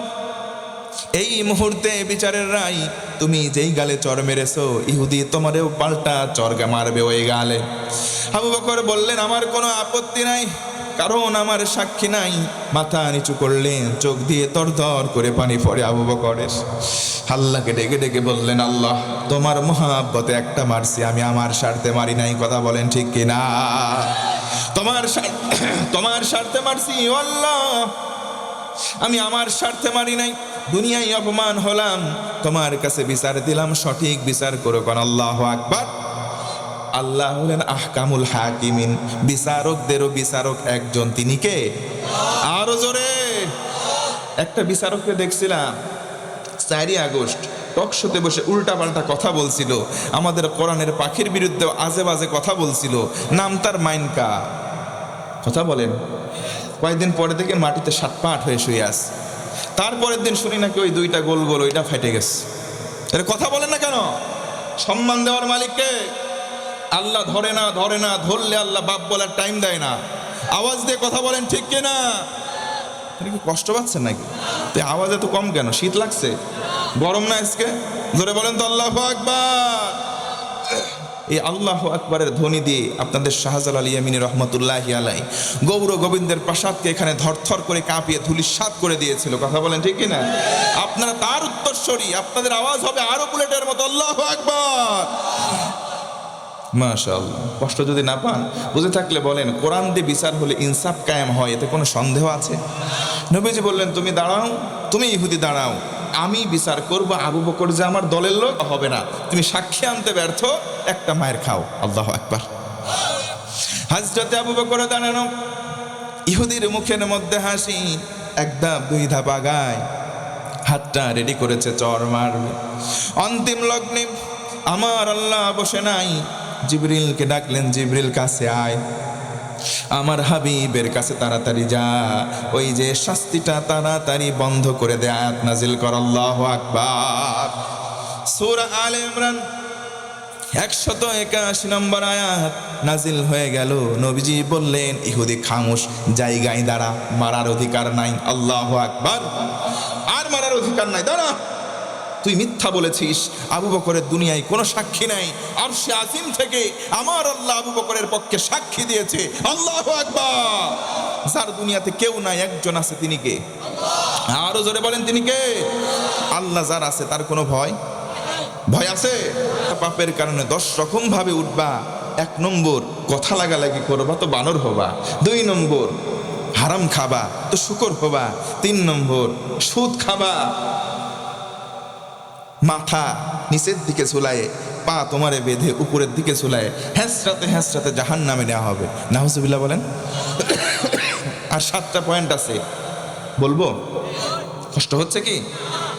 এই মুহূর্তে বিচারের রায়, তুমি যেই গালে চর মেরেছো, ইহুদি তোমারেও পাল্টা চরগা মারবে ওই গালে। আবু বকর বললেন, আমার কোনো আপত্তি নাই, কারণ আমার সাক্ষী নাই। মাথা নিচু করলেন, চোখ দিয়ে তরতর করে পানি পড়ে আবু বকরের। আল্লাহকে ডেকে ডেকে বললেন, আল্লাহ, তোমার মহাব্বতে একটা মারছি, আমি আমার স্বার্থে মারি নাই। কথা বলেন ঠিক কিনা? তোমার স্বার্থে মারছি ও আল্লাহ, আমি আমার স্বার্থে মারি নাই। দুনিয়ায় অপমান হলাম, তোমার কাছে বিচার দিলাম, সঠিক বিচার করো। কোন আল্লাহু আকবার। আল্লাহ হলেন আহকামুল হাকিমিন, বিচারকদেরও বিচারক একজন, তিনি কে? আরো জোরে। একটা বিচারককে দেখছিলাম 4 আগস্ট টকশোতে বসে উল্টাপাল্টা কথা বলছিল, আমাদের কোরআনের পাখির বিরুদ্ধে আজে বাজে কথা বলছিল, নাম তার মাইনকা। কথা বলেন। কয়েকদিন পরে থেকে মাটিতে 7 পাট হয়ে শুয়ে আস। তারপরের দিন শুনি নাকি ওই 2টা গোল গোল ওইটা ফেটে গেছে। এর কথা বলেন না কেন? সম্মান দেওয়ার মালিককে আল্লাহ ধরে না, ধরলে আল্লাহ বাপ বলার টাইম দেয় না। আওয়াজ দিয়ে কথা বলেন ঠিক কিনা? কি কষ্ট পাচ্ছেন নাকি? তো আওয়াজ এত কম কেন? শীত লাগছে? গরম না আজকে? জোরে বলেন তো আল্লাহু আকবার। এই আল্লাহু আকবারের ধ্বনি দিয়ে আপনাদের শাহজালাল ইয়ামিনী রহমতুল্লাহি আলাই গৌর গোবিন্দের প্রাসাদকে এখানে ধরথর করে কাঁপিয়ে ধূলিসাৎ করে দিয়েছিল। কথা বলেন ঠিক কিনা? আপনারা তার উত্তরস্বরী, আপনাদের আওয়াজ হবে আরো বুলেটের মতো। আল্লাহু আকবার। মাশাআল্লাহ। কষ্ট যদি না পান, বুঝে থাকলে বলেন, কোরআন দিয়ে বিচার হলে ইনসাফ কায়েম হয়, এতে কোনো সন্দেহ আছে? নবীজি বললেন, তুমি দাঁড়াও, তুমি ইহুদি দাঁড়াও, আমি বিচার করব। আবু বকর যে আমার দলের লোক হবে না, তুমি সাক্ষী আনতে ব্যর্থ, একটা মায়ের খাও। আল্লাহু আকবার। হযরতে আবু বকর দাঁড়ানো, ইহুদির মুখের মধ্যে হাসি, 1 ধাপ 2 ধাপ আগায়, হাতটা রেডি করেছে চর মারবে। অন্তিম লগ্নে আমার আল্লাহ বসে নাই, জিবরিলকে ডাকলেন, জিবরিল কাছে আয়, আমার হাবিবের কাছে তাড়াতাড়ি যা, ওই যে শাস্তিটা তাড়াতাড়ি বন্ধ করে দে, আয়াত নাজিল কর। আল্লাহু আকবার। সূরা আলে ইমরান 181 নম্বর আয়াত নাজিল হয়ে গেল। নবীজি বললেন, ইহুদি খামোশ, জায়গায় দাঁড়া, মারার অধিকার নাই। আল্লাহু আকবার। আর মারার অধিকার নাই, দাঁড়া। তুই মিথ্যা বলেছিস, আবু বকরের দুনিয়ায় কোনো সাক্ষী নাই, আরশে আজিম থেকে আমার আল্লাহ আবু বকরের পক্ষে সাক্ষী দিয়েছে। আল্লাহু আকবার। যার দুনিয়াতে কেউ নাই, একজন আছে, তিনি কে? আরো জোরে বলেন, তিনি কে? আল্লাহ যার আছে, তার কোনো ভয় আছে? পাপের কারণে 10 রকম ভাবে উঠবা। 1 নম্বর, কথা লাগালাগি করবা তো বানর হবা। 2 নম্বর, হারাম খাবা তো শুকর হবা। 3 নম্বর, সুদ খাবা, মাথা নিচের দিকে ঝুলায়, পা তোমারে বেঁধে উপরের দিকে ঝুলায়, হ্যাঁচড়াতে জাহান্নামে নেওয়া হবে। নাউজুবিল্লাহ বলেন। আর 7টা পয়েন্ট আছে, বলবো? কষ্ট হচ্ছে কি?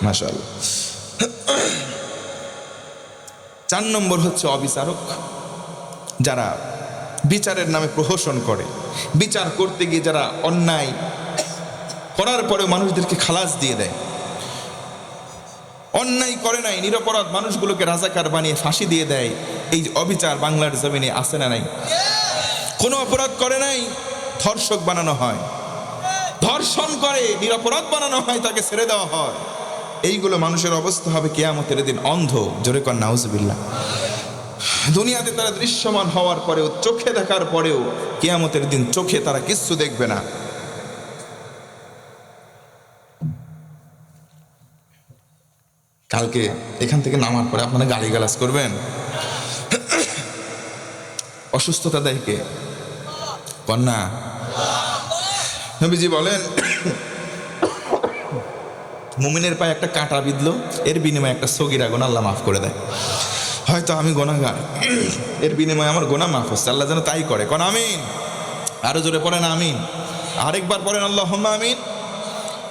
মাশাআল্লাহ। 4 নম্বর হচ্ছে অবিচারক, যারা বিচারের নামে প্রহসন করে, বিচার করতে গিয়ে যারা অন্যায় করার পরেও মানুষদেরকে খালাস দিয়ে দেয়। অন্যায় করে নাই, নিরপরাধ মানুষগুলোকে রাজাকার বানিয়ে ফাঁসি দিয়ে দেয়। এই অবিচার বাংলার জমিনে আছে না নাই? কোনো অপরাধ করে নাই, ধর্ষক বানানো হয়, ধর্ষণ করে নিরপরাধ বানানো হয়, তাকে ছেড়ে দেওয়া হয়। এইগুলো মানুষের অবস্থা হবে কিয়ামতের দিন অন্ধ। জোরে কর নাউজুবিল্লাহ। দুনিয়াতে তারা দৃশ্যমান হওয়ার পরেও, চোখে দেখার পরেও কিয়ামতের দিন চোখে তারা কিচ্ছু দেখবে না। কালকে এখান থেকে নামার পরে আপনারা গালিগালাজ করবেন, অসুস্থতা দেয় কে? কন্যা নবীজি বলেন, মুমিনের পায়ে একটা কাঁটা বিঁধলো, এর বিনিময়ে একটা সগীরা গুনাহ আল্লাহ মাফ করে দেয়। হয়তো আমি গুনাহগার, এর বিনিময়ে আমার গুনাহ মাফ হচ্ছে, আল্লাহ যেন তাই করে। কোন আমিন? আরো জোরে পড়েন আমিন। আরেকবার পড়েন আল্লাহুম্মা আমিন।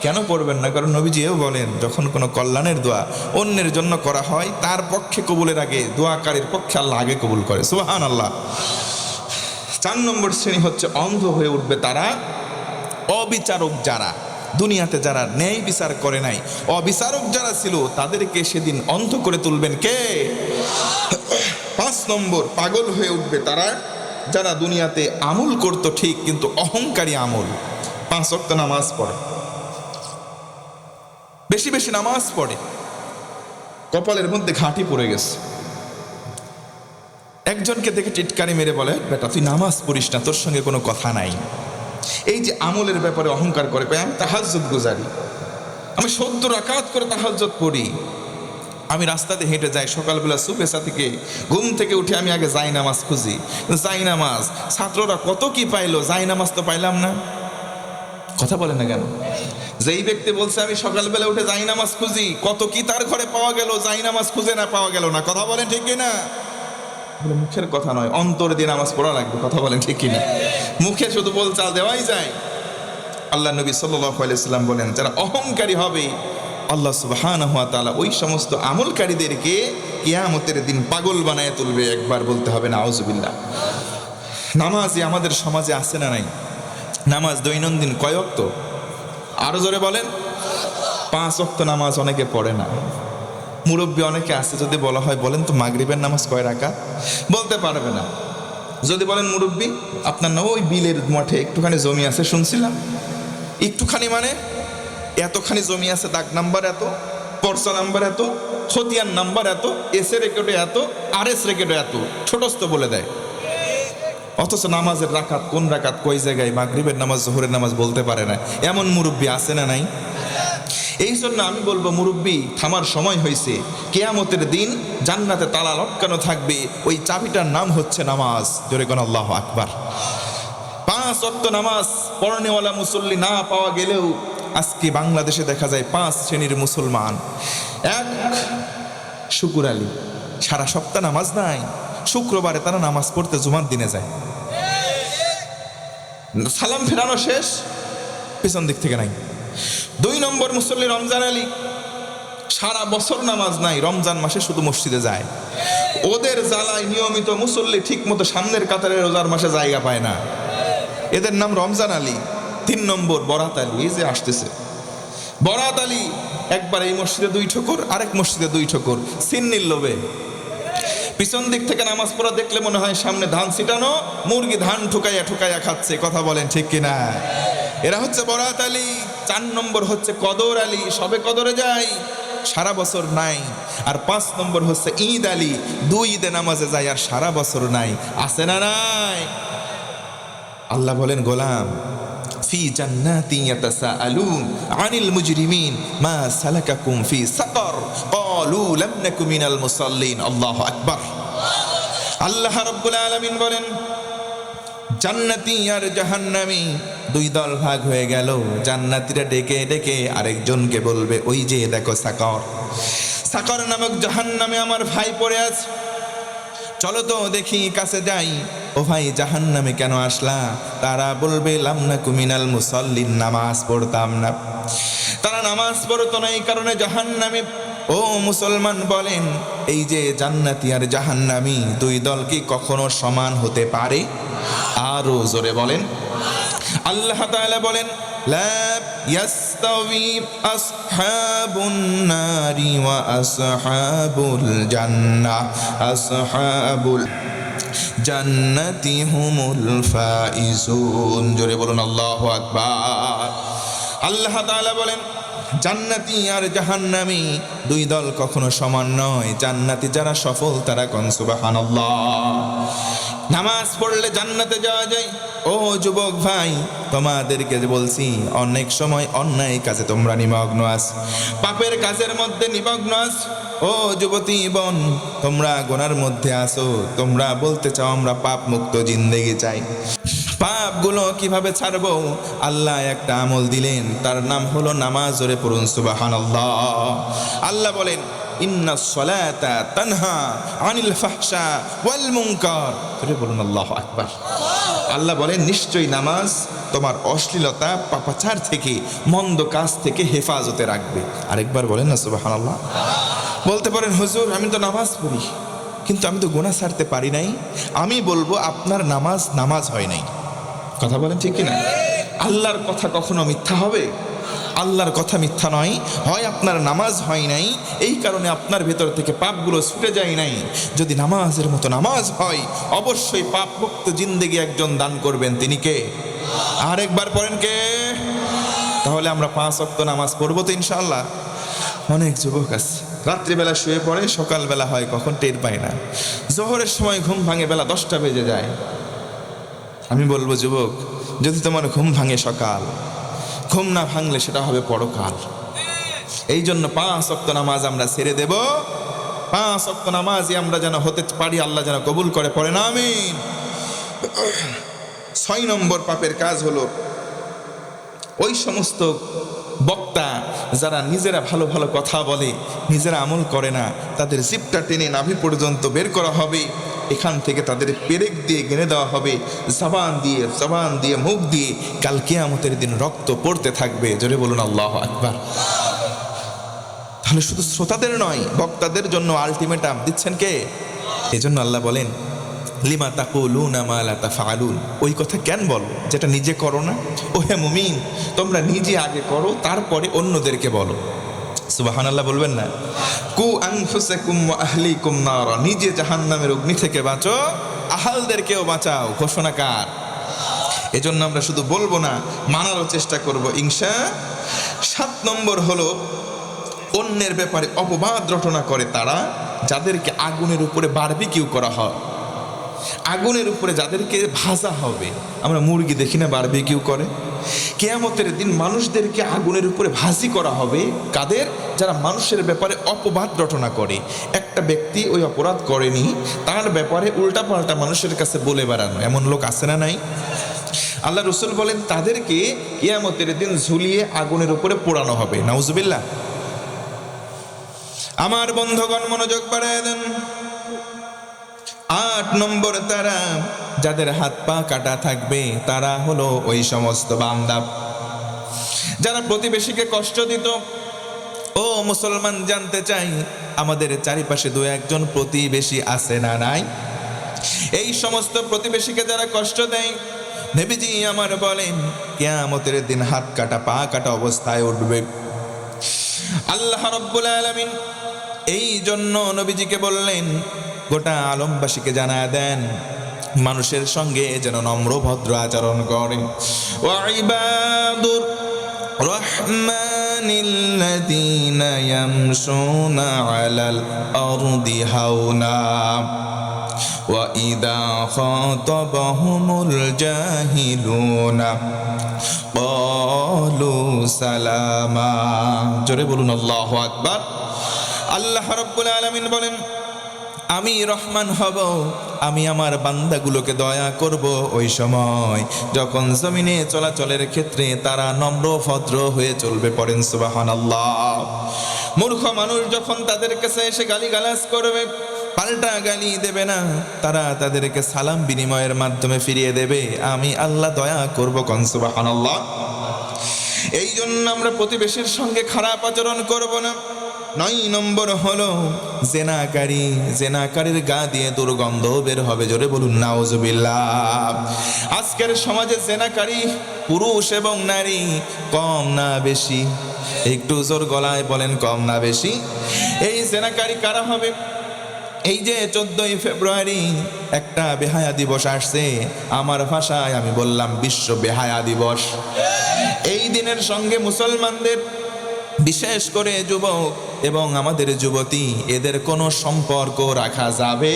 কেন পড়বেন না? কারণ নবীজি এও বলেন, যখন কোনো কল্যাণের দোয়া অন্যের জন্য করা হয়, তার পক্ষে কবুলের আগে দোয়াকারীর পক্ষে আল্লাহ আগে কবুল করে। সুবহানাল্লাহ। 4 নম্বর শ্রেণী হচ্ছে অন্ধ হয়ে উঠবে তারা, অবিচারক যারা, দুনিয়াতে যারা ন্যায় বিচার করে নাই, অবিচারক যারা ছিল, তাদেরকে সেদিন অন্ধ করে তুলবেন কে? 5 নম্বর পাগল হয়ে উঠবে তারা, যারা দুনিয়াতে আমল করতো ঠিক, কিন্তু অহংকারী আমল। 5 ওয়াক্ত নামাজ পড়ে, বেশি বেশি নামাজ পড়ে, কপালের মধ্যে ঘাঁটি পড়ে গেছে। একজনকে দেখে টিটকারি মেরে বলে, বেটা তুই নামাজ পড়িস না, তোর সঙ্গে কোনো কথা নাই। এই যে আমলের ব্যাপারে অহংকার করে, আমি তাহাজ্জুদ গুজারি, আমি 70 রাকাত করে তাহাজ্জুদ পড়ি, আমি রাস্তাতে হেঁটে যাই, সকালবেলা সুবেসা থেকে ঘুম থেকে উঠে আমি আগে যাই নামাজ খুঁজি। যাই নামাজ ছাত্ররা কত কি পাইলো, যাই নামাজ তো পাইলাম না। কথা বলে না কেন? যেই ব্যক্তি বলছে আমি সকালবেলা উঠে যাই নামাজ খুঁজি, কত কি তার ঘরে পাওয়া গেল, যাই নামাজ খুঁজে না পাওয়া গেল না। কথা বলেন ঠিক কিনা? মুখের কথা নয়, অন্তর দিয়ে নামাজ পড়া লাগবে। কথা বলেন ঠিক কিনা? মুখে শুধু বল চাল দেওয়াই যায়। আল্লাহ নবী সাল্লাল্লাহু আলাইহি সাল্লাম বলেন, যারা অহংকারী হবে, আল্লাহ সুবহানাহু ওয়া তাআলা ওই সমস্ত আমলকারীদেরকে কিয়ামতের দিন পাগল বানায় তুলবে। একবার বলতে হবে নাউজুবিল্লাহ। নামাজই আমাদের সমাজে আছে না নাই? নামাজ দৈনন্দিন কয় ওয়াক্ত? আরো জোরে বলেন। 5 ওয়াক্ত নামাজ অনেকে পড়ে না। মুরব্বী অনেকে আছে, যদি বলা হয় বলেন তো মাগরিবের নামাজ কয় রাকাত, বলতে পারবে না। যদি বলেন মুরব্বী আপনার না ওই বিলের মাঠে একটুখানি জমি আছে শুনছিলাম, একটুখানি মানে এতখানি জমি আছে, দাগ নাম্বার এত, পর্চা নাম্বার এত, খতিয়ান নাম্বার এত, এস এর রেকর্ডে এত, আর এস রেকর্ডে এত, ছোটস্থ বলে দেয়। অথচ নামাজের রাকাত কোন রাকাত কই জায়গায়, মাগরিবের নামাজ জোহরের নামাজ বলতে পারে না। এমন মুরব্বী আছে না নাই? এই জন্য আমি বলবো, মুরব্বী থামার সময় হয়েছে। কিয়ামতের দিন জান্নাতে তালা লটকানো থাকবে, ওই চাবিটার নাম হচ্ছে নামাজ। জোরে কোন আল্লাহু আকবার। 5 ওয়াক্ত নামাজ পড়নেওয়ালা মুসল্লি না পাওয়া গেলেও আজকে বাংলাদেশে দেখা যায় 5 শ্রেণীর মুসলমান। এক শুকুর আলী, সারা সপ্তাহ নামাজ নাই, শুক্রবারে তারা নামাজ পড়তে জুমার দিনে যায়, সালাম ফেরানো শেষ, পিছন দিক থেকে নাই। 2 নম্বর মুসল্লি রমজান আলী, সারা বছর নামাজ নাই, রমজান মাসে শুধু মসজিদে যায়। ওদের জ্বালায় নিয়মিত মুসল্লি ঠিক মতো সামনের কাতারে রোজার মাসে জায়গা পায় না, এদের নাম রমজান আলী। 3 নম্বর বরাত আলী, এই যে আসতেছে বরাত আলী, একবার এই মসজিদে 2 ঠোকর, আরেক মসজিদে 2 ঠোকর, সিন্নির লোভে। পিছন দিক থেকে নামাজ পড়া দেখলে মনে হয় সামনে ধান ছিটানো, মুরগি ধান ঠুকাইয়া ঠুকাইয়া খাচ্ছে। কথা বলেন ঠিক কিনা? এরা হচ্ছে বরাত আলী। 4 নম্বর হচ্ছে কদর আলী, সবে কদরে যায়, সারা বছর নাই। আর 5 নম্বর হচ্ছে ঈদ আলী, 2 ঈদে নামাজে যায় আর সারা বছর নাই। আছে না নাই? আল্লাহ বলেন, গোলাম ফি জান্নাতি ইয়াতাসাআলুন আনিল মুজরিমিন মা সালাকাকুম ফি সাকার ক্বালু লাম নাকু মিনাল মুসাল্লিন। আল্লাহু আকবার। আল্লাহ রাব্বুল আলামিন বলেন, জান্নাতি আর জাহান্নামী 2 দল ভাগ হয়ে গেল। জান্নাতীরা ডেকে ডেকে আরেকজনকে বলবে, ওই যে দেখো সাকার, সাকার নামক জাহান্নামে আমার ভাই পড়ে আছে, চলো তো দেখি, কাছে যাই। ও ভাই, জাহান্নামে কেন আসলা? তারা বলবে, লাম নাকু মিনাল মুসাল্লিন, নামাজ পড়তাম না। তারা নামাজ পড়তো না, এই কারণে জাহান্নামে। ও মুসলমান বলেন, এই যে জান্নাতি আর জাহান্নামী 2 দল কি কখনো সমান হতে পারে? আরো জোরে বলেন। আল্লাহ তাআলা বলেন লা ইয়াস্তাওয়ি আসহাবুন নারি ওয়া আসহাবুল জান্নাহ আসহাবুল জান্নাতি হুমুল ফাইজুন। জোরে বলুন আল্লাহু আকবার। আল্লাহ তাআলা বলেন জান্নাতি আর জাহান্নামী দুই দল কখনো সমান নয়। জান্নাতি যারা সফল তারা কোন সুবহানাল্লাহ। নামাজ পড়লে জান্নাতে যাওয়া যায়। ও যুবক ভাই, তোমাদেরকে বলছি অনেক সময় অন্যায় কাজে তোমরা নিমগ্ন আছো, পাপের কাজের মধ্যে নিমগ্ন আছো। ও যুবতী বোন, তোমরা গুনার মধ্যে আছো, তোমরা বলতে চাও আমরা পাপ মুক্ত জিন্দেগি চাই। পাপগুলো কিভাবে ছাড়বো? আল্লাহ একটা আমল দিলেন, তার নাম হলো নামাজ। জোরে পড়ুন সুবহানাল্লাহ। আল্লাহ বলেন ইন্নাস সালাতা তানহা আনিল ফাহশা ওয়াল মুনকার। জোরে বলুন আল্লাহু আকবার। আল্লাহ বলেন নিশ্চয়ই নামাজ তোমার অশ্লীলতা পাপাচার থেকে, মন্দ কাজ থেকে হেফাজতে রাখবে। আরেকবার বলেন না সুবহানাল্লাহ। বলতে পারেন হুজুর আমি তো নামাজ পড়ি কিন্তু আমি তো গুনাহ ছাড়তে পারি নাই। আমি বলবো আপনার নামাজ হয় নাই। কথা বলেন ঠিক কিনা? আল্লাহর কথা কখনো মিথ্যা হবে? আল্লাহর কথা মিথ্যা নয়। হয় আপনার নামাজ হয় নাই, এই কারণে আপনার ভেতর থেকে পাপগুলো ছুটে যায় নাই। যদি নামাজের মতো নামাজ হয়, অবশ্যই পাপ মুক্ত জিন্দেগি একজন দান করবেন, তিনি কে? আরেকবার পড়েন কে? তাহলে আমরা 5 ওয়াক্ত নামাজ পড়বো তো ইনশাআল্লাহ। অনেক যুবক আছে রাত্রিবেলা শুয়ে পড়ে, সকালবেলা হয় কখন টের পায় না। জোহরের সময় ঘুম ভাঙে বেলা 10টা বেজে যায়। আমি বলবো যুবক, যদি তোমার ঘুম ভাঙে সকাল, ঘুম না ভাঙলে সেটা হবে পরকাল। এই জন্য 5 ওয়াক্ত নামাজ আমরা ছেড়ে দেব। 5 ওয়াক্ত নামাজই আমরা যেন হতে পারি, আল্লাহ যেন কবুল করে। পড়েন আমিন। 6 নম্বর পাপের কাজ হলো ওই সমস্ত বক্তা যারা নিজেরা ভালো ভালো কথা বলে, নিজেরা আমল করে না, তাদের জিভটা টেনে নাভি পর্যন্ত বের করা হবে। এখান থেকে তাদের পেরেক দিয়ে গেনে দেওয়া হবে, জবান দিয়ে মুখ দিয়ে কাল কিয়ামতের দিন রক্ত পড়তে থাকবে। জোরে বলুন আল্লাহু আকবার। তাহলে শুধু শ্রোতাদের নয়, বক্তাদের জন্য আলটিমেটাম দিচ্ছেন কে? এজন্য আল্লাহ বলেন লিমা তাকুলুনা মা লা তাফআলুন। ওই কথা কেন বলো যেটা নিজে করো না? ও হে মুমিন, তোমরা নিজে আগে করো, তারপরে অন্যদেরকে বলো। সুবহানাল্লাহ বলবেন না? কু আনফুসাকুম ওয়া আহলিকুম নারা। নিজে জাহান্নামের অগ্নি থেকে বাঁচো, আহলদেরকেও বাঁচাও। ঘোষণা কার? এজন্য আমরা শুধু বলবো না, মানারও চেষ্টা করব ইনশাআল্লাহ। 7 নম্বর হলো অন্যের ব্যাপারে অপবাদ রটনা করে তারা, যাদেরকে আগুনের উপরে বারবিকিউ করা হয়। আগুনের উপরে যাদেরকে ভাজা হবে। আমরা মুরগি দেখি না বারবিকিউ করে? কিয়ামতের দিন মানুষদেরকে আগুনের উপরে ভাজি করা হবে। কাদের? যারা মানুষের ব্যাপারে অপবাদ রটনা করে। একটা ব্যক্তি ওই অপরাধ করেনি, তার ব্যাপারে উল্টাপাল্টা মানুষের কাছে বলে বেড়ানো, এমন লোক আছে না নাই? আল্লাহ রাসূল বলেন তাদেরকে কিয়ামতের দিন ঝুলিয়ে আগুনের উপরে পোড়ানো হবে। নাউজুবিল্লাহ। আমার বন্ধুগণ মনোযোগ বাড়ায় দেন। 8 নম্বর, তারা যাদের হাত পা কাটা থাকবে, তারা হলো ওই সমস্ত বান্দা যারা প্রতিবেশীকে কষ্ট দিত। ও মুসলমান, জানতে চাই আমাদের চারিপাশে 2-1 প্রতিবেশী আছে না নাই? এই সমস্ত প্রতিবেশীকে যারা কষ্ট দেয়, নবীজি আমার বলেন কিয়ামতের দিন হাত কাটা পা কাটা অবস্থায় উঠবে। আল্লাহ রাব্বুল আলামিন এই জন্য নবীজিকে বললেন গোটা আলমবাসীকে জানায় দেন মানুষের সঙ্গে যেন নম্র ভদ্র আচরণ করে। ওয়া ইবাদুর রহমানিল্লাযীনা ইয়ামশুনা আলাল আরদি হাওনা ওয়া ইযা খাতাবাহুমুল জাহিলুনা ক্বালু সালামা। জোরে বলুন আল্লাহু আকবার। আল্লাহ রাব্বুল আলামিন বলেন আমি রহমান হব, আমি আমার বান্দাগুলোকে দয়া করব ওই সময় যখন জমিনে চলাচলের ক্ষেত্রে তারা নম্র ভদ্র হয়ে চলবে। পড়েন সুবহানাল্লাহ। মূর্খ মানুষ যখন তাদের কাছে এসে গালিগালাজ করবে, পাল্টা গালি দেবে না, তারা তাদেরকে সালাম বিনিময়ের মাধ্যমে ফিরিয়ে দেবে। আমি আল্লাহ দয়া করব। কোন সুবহানাল্লাহ। এই জন্য আমরা প্রতিবেশীর সঙ্গে খারাপ আচরণ করব না। 9 নম্বর হলো জেনাকারী, জেনাকারীর গা দিয়ে দুর্গন্ধ বের হবে, জোরে বলুন নাউজুবিল্লাহ। আজকের সমাজে জেনাকারী পুরুষ এবং নারী, কম না বেশি? একটু জোর গলায় বলেন, কম না বেশি? এই জেনাকারী কারা হবে? এই যে 14ই ফেব্রুয়ারি একটা বেহায়া দিবস আসছে, আমার ভাষায় আমি বললাম বিশ্ব বেহায়া দিবস। এই দিনের সঙ্গে মুসলমানদের, বিশেষ করে যুবক এবং আমাদের যুবতী, এদের কোনো সম্পর্ক রাখা যাবে?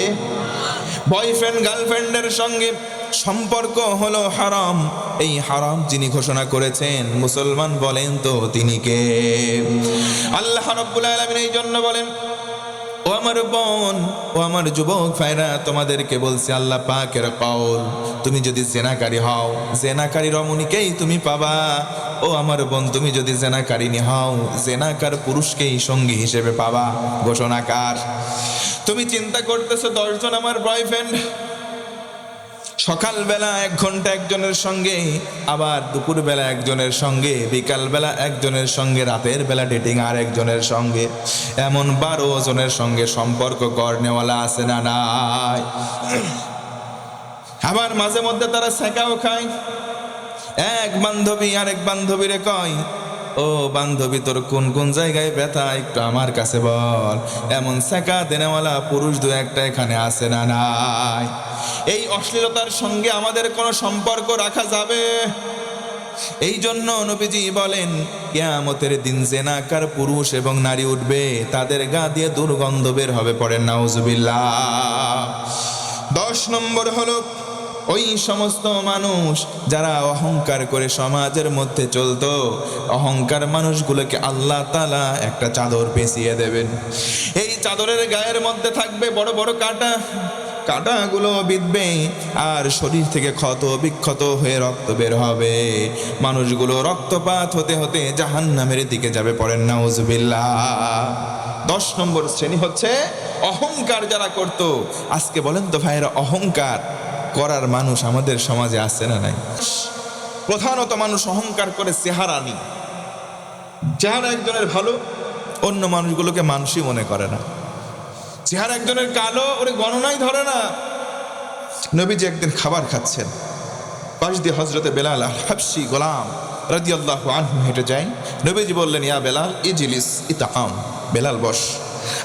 বয়ফ্রেন্ড গার্লফ্রেন্ডের সঙ্গে সম্পর্ক হলো হারাম। এই হারাম যিনি ঘোষণা করেছেন, মুসলমান বলেন তো তিনি কে? আল্লাহ রাব্বুল আলামিন এই জন্য বলেন, ও আমার বোন, ও আমার যুবক ভাইরা, তোমাদেরকে বলছি আল্লাহ পাকের কওল, তুমি যদি জেনাকারী হও, জেনাকারী রমণীকেই তুমি পাবা। ও আমার বোন, তুমি যদি জেনাকারিনী হও, জেনাকার পুরুষকেই সঙ্গী হিসেবে পাবা। ঘোষণাকার। তুমি চিন্তা করতেছো 10 জন আমার বয়ফ্রেন্ড, সকালবেলা 1 ঘন্টা একজনের সঙ্গে, আবার দুপুরবেলা একজনের সঙ্গে, বিকালবেলা একজনের সঙ্গে, রাতের বেলা ডেটিং আর একজনের সঙ্গে, এমন 12 জনের সঙ্গে সম্পর্ক করনেওয়ালা আছে না নাই? আবার মাঝে মধ্যে তারা সেকাও খায়। এক বান্ধবী আরেক বান্ধবীরে কয়, ও বান্ধবী, তোর কোন কোন জায়গায় ব্যথা একটু আমার কাছে বল। এমন সেকা দেনেওয়ালা পুরুষ 2-1টা এখানে আছে না নাই? এই অশ্লীলতার সঙ্গে আমাদের কোনো সম্পর্ক রাখা যাবে? এই জন্য নবীজি বলেন, কিয়ামতের দিন জেনাকার পুরুষ এবং নারী উঠবে, তাদের গা দিয়ে দুর্গন্ধ বের হবে। পড়েন নাউজুবিল্লাহ। 10 নম্বর হলো ওই সমস্ত মানুষ যারা অহংকার করে সমাজের মধ্যে চলতো, অহংকার মানুষগুলোকে আল্লাহ তাআলা একটা চাদর পেঁচিয়ে দেবেন। এই চাদরের গায়ের মধ্যে থাকবে বড় বড় কাঁটা, কাঁটাগুলো বিঁধবে আর শরীর থেকে ক্ষত বিক্ষত হয়ে রক্ত বের হবে। মানুষগুলো রক্তপাত হতে হতে জাহান্নামের দিকে যাবে। পড়েন নাউজুবিল্লাহ। 10 নম্বর শ্রেণী হচ্ছে অহংকার যারা করত। আজকে বলেন তো ভাইয়েরা, অহংকার করার মানুষ আমাদের সমাজে আছে না নাই? প্রধানত মানুষ অহংকার করে চেহারা নিয়ে। চেহারা একজনের ভালো, অন্য মানুষগুলোকে মানুষই মনে করে না। চেহারা একজনের কালো, ওরে গণনাই ধরে না। নবীজি একদিন খাবার খাচ্ছেন, পাশ দিয়ে হযরতে বেলাল আল হাবশী গোলাম রাদিয়াল্লাহু আনহু হেঁটে যায়। নবীজি বললেন, ইয়া বেলাল ইজলিস ইতাআম, বেলাল বস,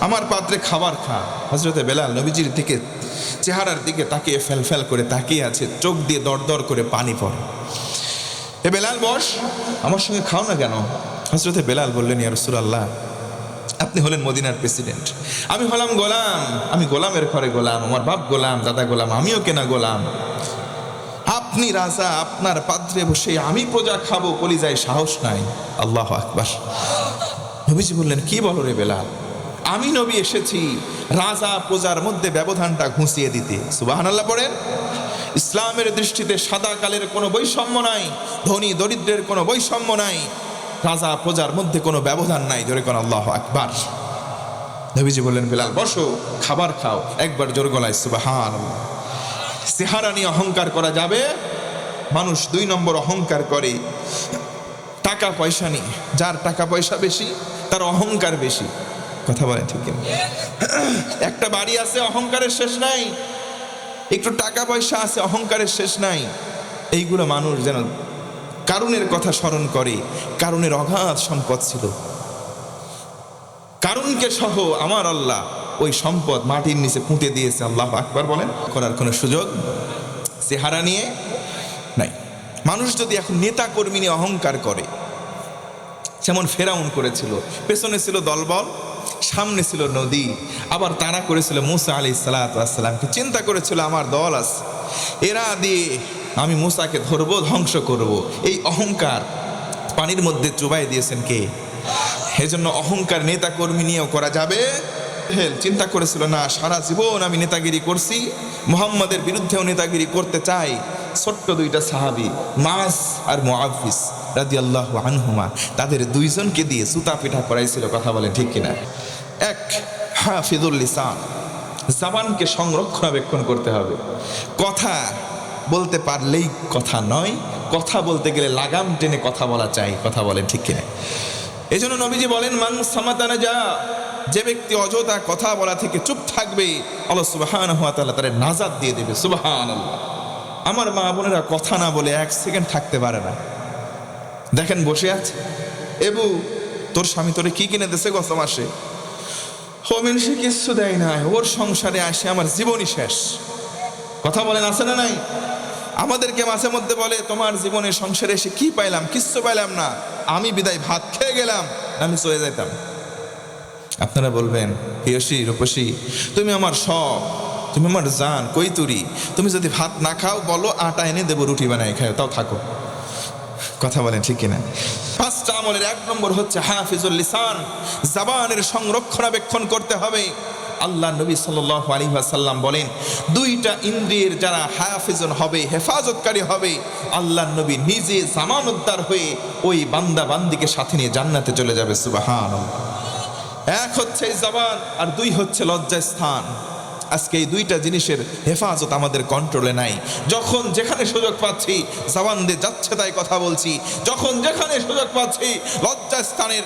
আমার পাত্রে খাবার খা। হযরতে বেলাল নবীজির দিকে, চেহারার দিকে তাকিয়ে ফেল করে তাকিয়ে আছে, চোখ দিয়ে দরদর করে পানি পড়ে। এ বেলাল বস, আমার সঙ্গে খাও না কেন? হযরতে বেলাল বললেন, ইয়া রাসূলুল্লাহ, আপনি হলেন মদিনার প্রেসিডেন্ট, আমি হলাম গোলাম, আমি গোলামের ঘরে গোলাম, আমার বাপ গোলাম, দাদা গোলাম, আমিও কেনা গোলাম। আপনি রাজা, আপনার পাত্রে বসে আমি প্রজা খাবো, কলিজায় সাহস নাই। আল্লাহু আকবার। নবীজি বললেন, কি বলো রে বেলাল, আমি নবী এসেছি রাজা প্রজার মধ্যে ব্যবধানটা ঘুষিয়ে দিতে। সুবহানাল্লাহ পড়েন। ইসলামের দৃষ্টিতে সাদা কালের কোনো বৈষম্য নাই, ধনী দরিদ্রের কোনো বৈষম্য নাই, রাজা প্রজার মধ্যে কোনো ব্যবধান নাই। জোরে কোন আল্লাহু আকবার। নবীজি বললেন, বেলাল বসো, খাবার খাও। একবার জোর গলায় সুবহানাল্লাহ। চেহারা নিয়ে অহংকার করা যাবে? মানুষ 2 নম্বর অহংকার করে টাকা পয়সা নিয়ে। যার টাকা পয়সা বেশি তার অহংকার বেশি। কথা বলে ঠিক? একটা বাড়ি আছে, অহংকারের শেষ নাই। একটু টাকা পয়সা আছে, অহংকারের শেষ নাই। এইগুলো মানুষ যেন কারুনের কথা স্মরণ করে। কারুনের অগাধ সম্পদ ছিল, কারুনকে সহ আমার আল্লাহ ওই সম্পদ মাটির নিচে পুঁতে দিয়েছে। আল্লাহু আকবার বলেন। করার কোনো সুযোগ চেহারা নিয়ে নাই। মানুষ যদি এখন নেতা কর্মী নিয়ে অহংকার করে, যেমন ফেরাউন করেছিল, পেছনে ছিল দলবল, সামনে ছিল নদী। আবার তারা করেছিল মুসা আলাইহিস সালাতু ওয়াস সালামকে, চিন্তা করেছিল আমার দল আছে, এরা দিয়ে আমি মুসাকে ধরবো, ধ্বংস করব। এই অহংকার পানির মধ্যে চুবাই দিয়েছেন কে? এজন্য অহংকার নেতা কর্মী নিয়েও করা যাবে। চিন্তা করেছিল, না সারা জীবন আমি নেতাগিরি করছি, মুহাম্মাদের বিরুদ্ধেও নেতাগিরি করতে চাই। ছোট্ট 2টা সাহাবী, মাস আর মুআফিস রাদিয়াল্লাহু আনহুমা, তাদের 2 জনকে দিয়ে সুতা পিঠা করাইছিল। কথা বলে ঠিক কিনা? এক, হাফিজুল লিসান, জবানকে সংরক্ষণাবেক্ষণ করতে হবে। কথা বলতে পারলেই কথা নয়, কথা বলতে গেলে লাগাম টেনে কথা বলা চাই। কথা বলেন ঠিক কিনা? এই জন্য নবীজি বলেন, মান সামাতানা যা, যে ব্যক্তি অযথা কথা বলা থেকে চুপ থাকবে, আল্লাহ সুবহানাহু ওয়া তাআলা তার নাজাত দিয়ে দেবে। সুবহানাল্লাহ। আমার মা বোনেরা কথা না বলে এক সেকেন্ড থাকতে পারে না। দেখেন বসে আছে, এবু তোর স্বামী তোরে কি কিনে দিয়েছে গত মাসে? হোমেন সে কিচ্ছু দেয় না, ওর সংসারে আসে আমার জীবনই শেষ। কথা বলেন আছে না নাই? আমাদেরকে মাঝে মধ্যে বলে তোমার জীবনে সংসারে এসে কি পাইলাম? কিচ্ছু পাইলাম না, আমি বিদায় ভাত খেয়ে গেলাম, আমি চলে যেতাম। আপনারা বলবেন প্রিয়সী রূপসী তুমি আমার সব, তুমি আমার জান কৈতুরি, তুমি যদি ভাত না খাও বলো আটা এনে দেবো, রুটি বানাই খাও, তাও থাকো। কথা বলেন ঠিক কিনা? পাঁচটা আমলের 1 নম্বর হচ্ছে হাফিজুল লিসান, জবানের সংরক্ষণাবেক্ষণ করতে হবে। আল্লাহ নবী সাল্লাল্লাহু আলাইহি ওয়াসাল্লাম বলেন 2টা ইন্দ্রিয়ের যারা হাফিজুন হবে, হেফাজতকারী হবে, আল্লাহ নবী নিজে জামানতদার হয়ে ওই বান্দা বান্দিকে সাথে নিয়ে জান্নাতে চলে যাবে। সুবহানাল্লাহ। 1 হচ্ছে জবান, আর 2 হচ্ছে লজ্জাস্থান। আজকে এই 2টা জিনিসের হেফাজত আমাদের কন্ট্রোলে নাই। যখন যেখানে সুযোগ পাচ্ছি জবান দিয়ে যাচ্ছে তাই কথা বলছি, যখন যেখানে সুযোগ পাচ্ছি লজ্জাস্থানের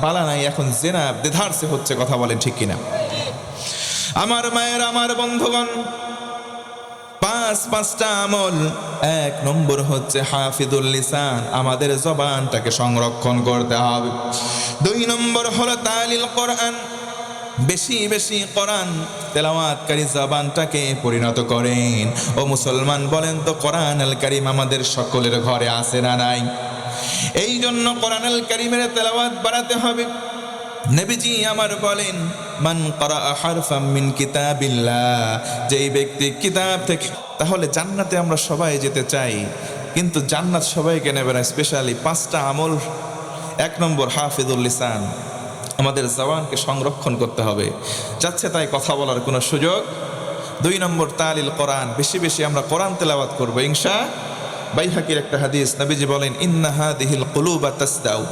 বালা নাই। এখন জেনা দেধারসে হচ্ছে, কথা বলেন ঠিক কিনা? আমার মায়ের, আমার বন্ধুগণ, 5টা আমল। 1 নম্বর হচ্ছে হাফিজুল লিসান, আমাদের জবানটাকে সংরক্ষণ করতে হবে। 2 নম্বর হলো তালিল কোরআন, বেশি বেশি কোরআন তেলাওয়াতকারী জবানটাকে পরিণত করেন। ও মুসলমান বলেন তো কোরআন আল কারীম আমাদের সকলের ঘরে আছে না নাই? এই জন্য কোরআন আল কারীমের তেলাওয়াত বাড়াতে হবে। নবীজি আমার বলেন মান ক্বারা হারফাম মিন কিতাবিল্লাহ, যেই ব্যক্তি কিতাব থেকে, তাহলে জান্নাতে আমরা সবাই যেতে চাই, কিন্তু জান্নাত সবাইকে নেবে না। স্পেশালি 5টা আমল। 1 নম্বর হাফিজুল লিসান, আমাদের জবানকে সংরক্ষণ করতে হবে, যাচ্ছে তাই কথা বলার কোনো সুযোগ। 2 নম্বর তালিল কোরআন, বেশি বেশি আমরা কোরআন তেলাওয়াত করবো ইনশাআল্লাহ। বাইহাকির একটা হাদিস, নবীজি বলেন ইন্না হাদিহিল কুলুবা তাসদাউ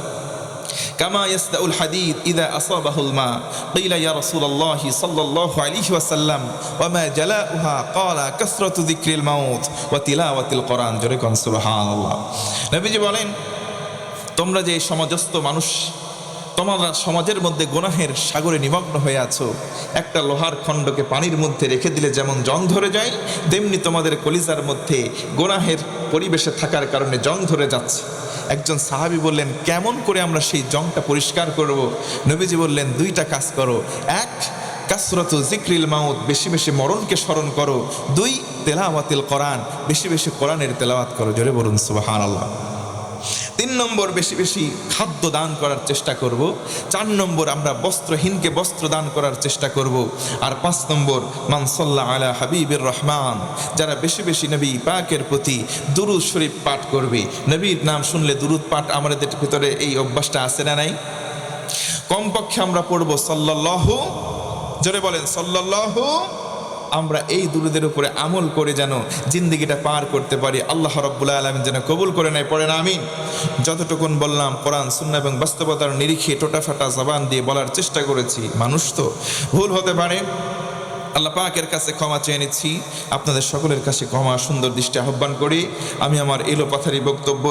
কামা ইয়াসদাউল হাদীদ ইযা আসাবাহুল মা। ক্বিলা ইয়া রাসূলুল্লাহ সাল্লাল্লাহু আলাইহি ওয়াসাল্লাম ওয়া মা জালাউহা? ক্বালা কাসরাতু যিকরিল মাউত ওয়া তিলাওয়াতিল কোরআন। জোরে কোন সুবহানাল্লাহ। নবীজি বলেন তোমরা যে সমাজস্থ মানুষ, তোমরা সমাজের মধ্যে গুনাহের সাগরে নিমগ্ন হয়ে আছো। একটা লোহার খণ্ডকে পানির মধ্যে রেখে দিলে যেমন জং ধরে যায়, তেমনি তোমাদের কলিজার মধ্যে গুনাহের পরিবেশে থাকার কারণে জং ধরে যাচ্ছে। একজন সাহাবী বললেন কেমন করে আমরা সেই জংটা পরিষ্কার করব? নবীজি বললেন 2টা কাজ করো। 1 কাসরাতু যিকরিল মাউত, বেশি বেশি মরণকে স্মরণ করো। 2 তেলাওয়াতিল কোরআন, বেশি বেশি কোরআনের তেলাওয়াত করো। জোরে বলুন সুবহানাল্লাহ। 3 নম্বর বেশি বেশি খাদ্য দান করার চেষ্টা করব। 4 নম্বর আমরা বস্ত্রহীনকে বস্ত্র দান করার চেষ্টা করব। আর 5 নম্বর মান সাল্লা আলা হাবিবির রহমান, যারা বেশি বেশি নবী পাকের প্রতি দুরূদ শরীফ পাঠ করবে। নবীর নাম শুনলে দুরূদ পাঠ আমাদের ভিতরে এই অভ্যাসটা আছে না নাই? কমপক্ষে আমরা পড়ব সাল্লাল্লাহু, জোরে বলেন সাল্লাল্লাহু। আমরা এই দুরূদের উপরে আমল করে যেন জিন্দেগিটা পার করতে পারি। আল্লাহ রাব্বুল আলামিন যেন কবুল করে নেয়, পড়েন আমিন। যতটুকুন বললাম কোরআন সুন্নাহ এবং বাস্তবতার নিরিখে টোটাফাটা জবান দিয়ে বলার চেষ্টা করেছি। মানুষ তো ভুল হতে পারে, আল্লাহ পাকের কাছে ক্ষমা চেয়ে নিচ্ছি। আপনাদের সকলের কাছে ক্ষমা সুন্দর দৃষ্টি আহ্বান করি। আমি আমার এলোপাথারি বক্তব্য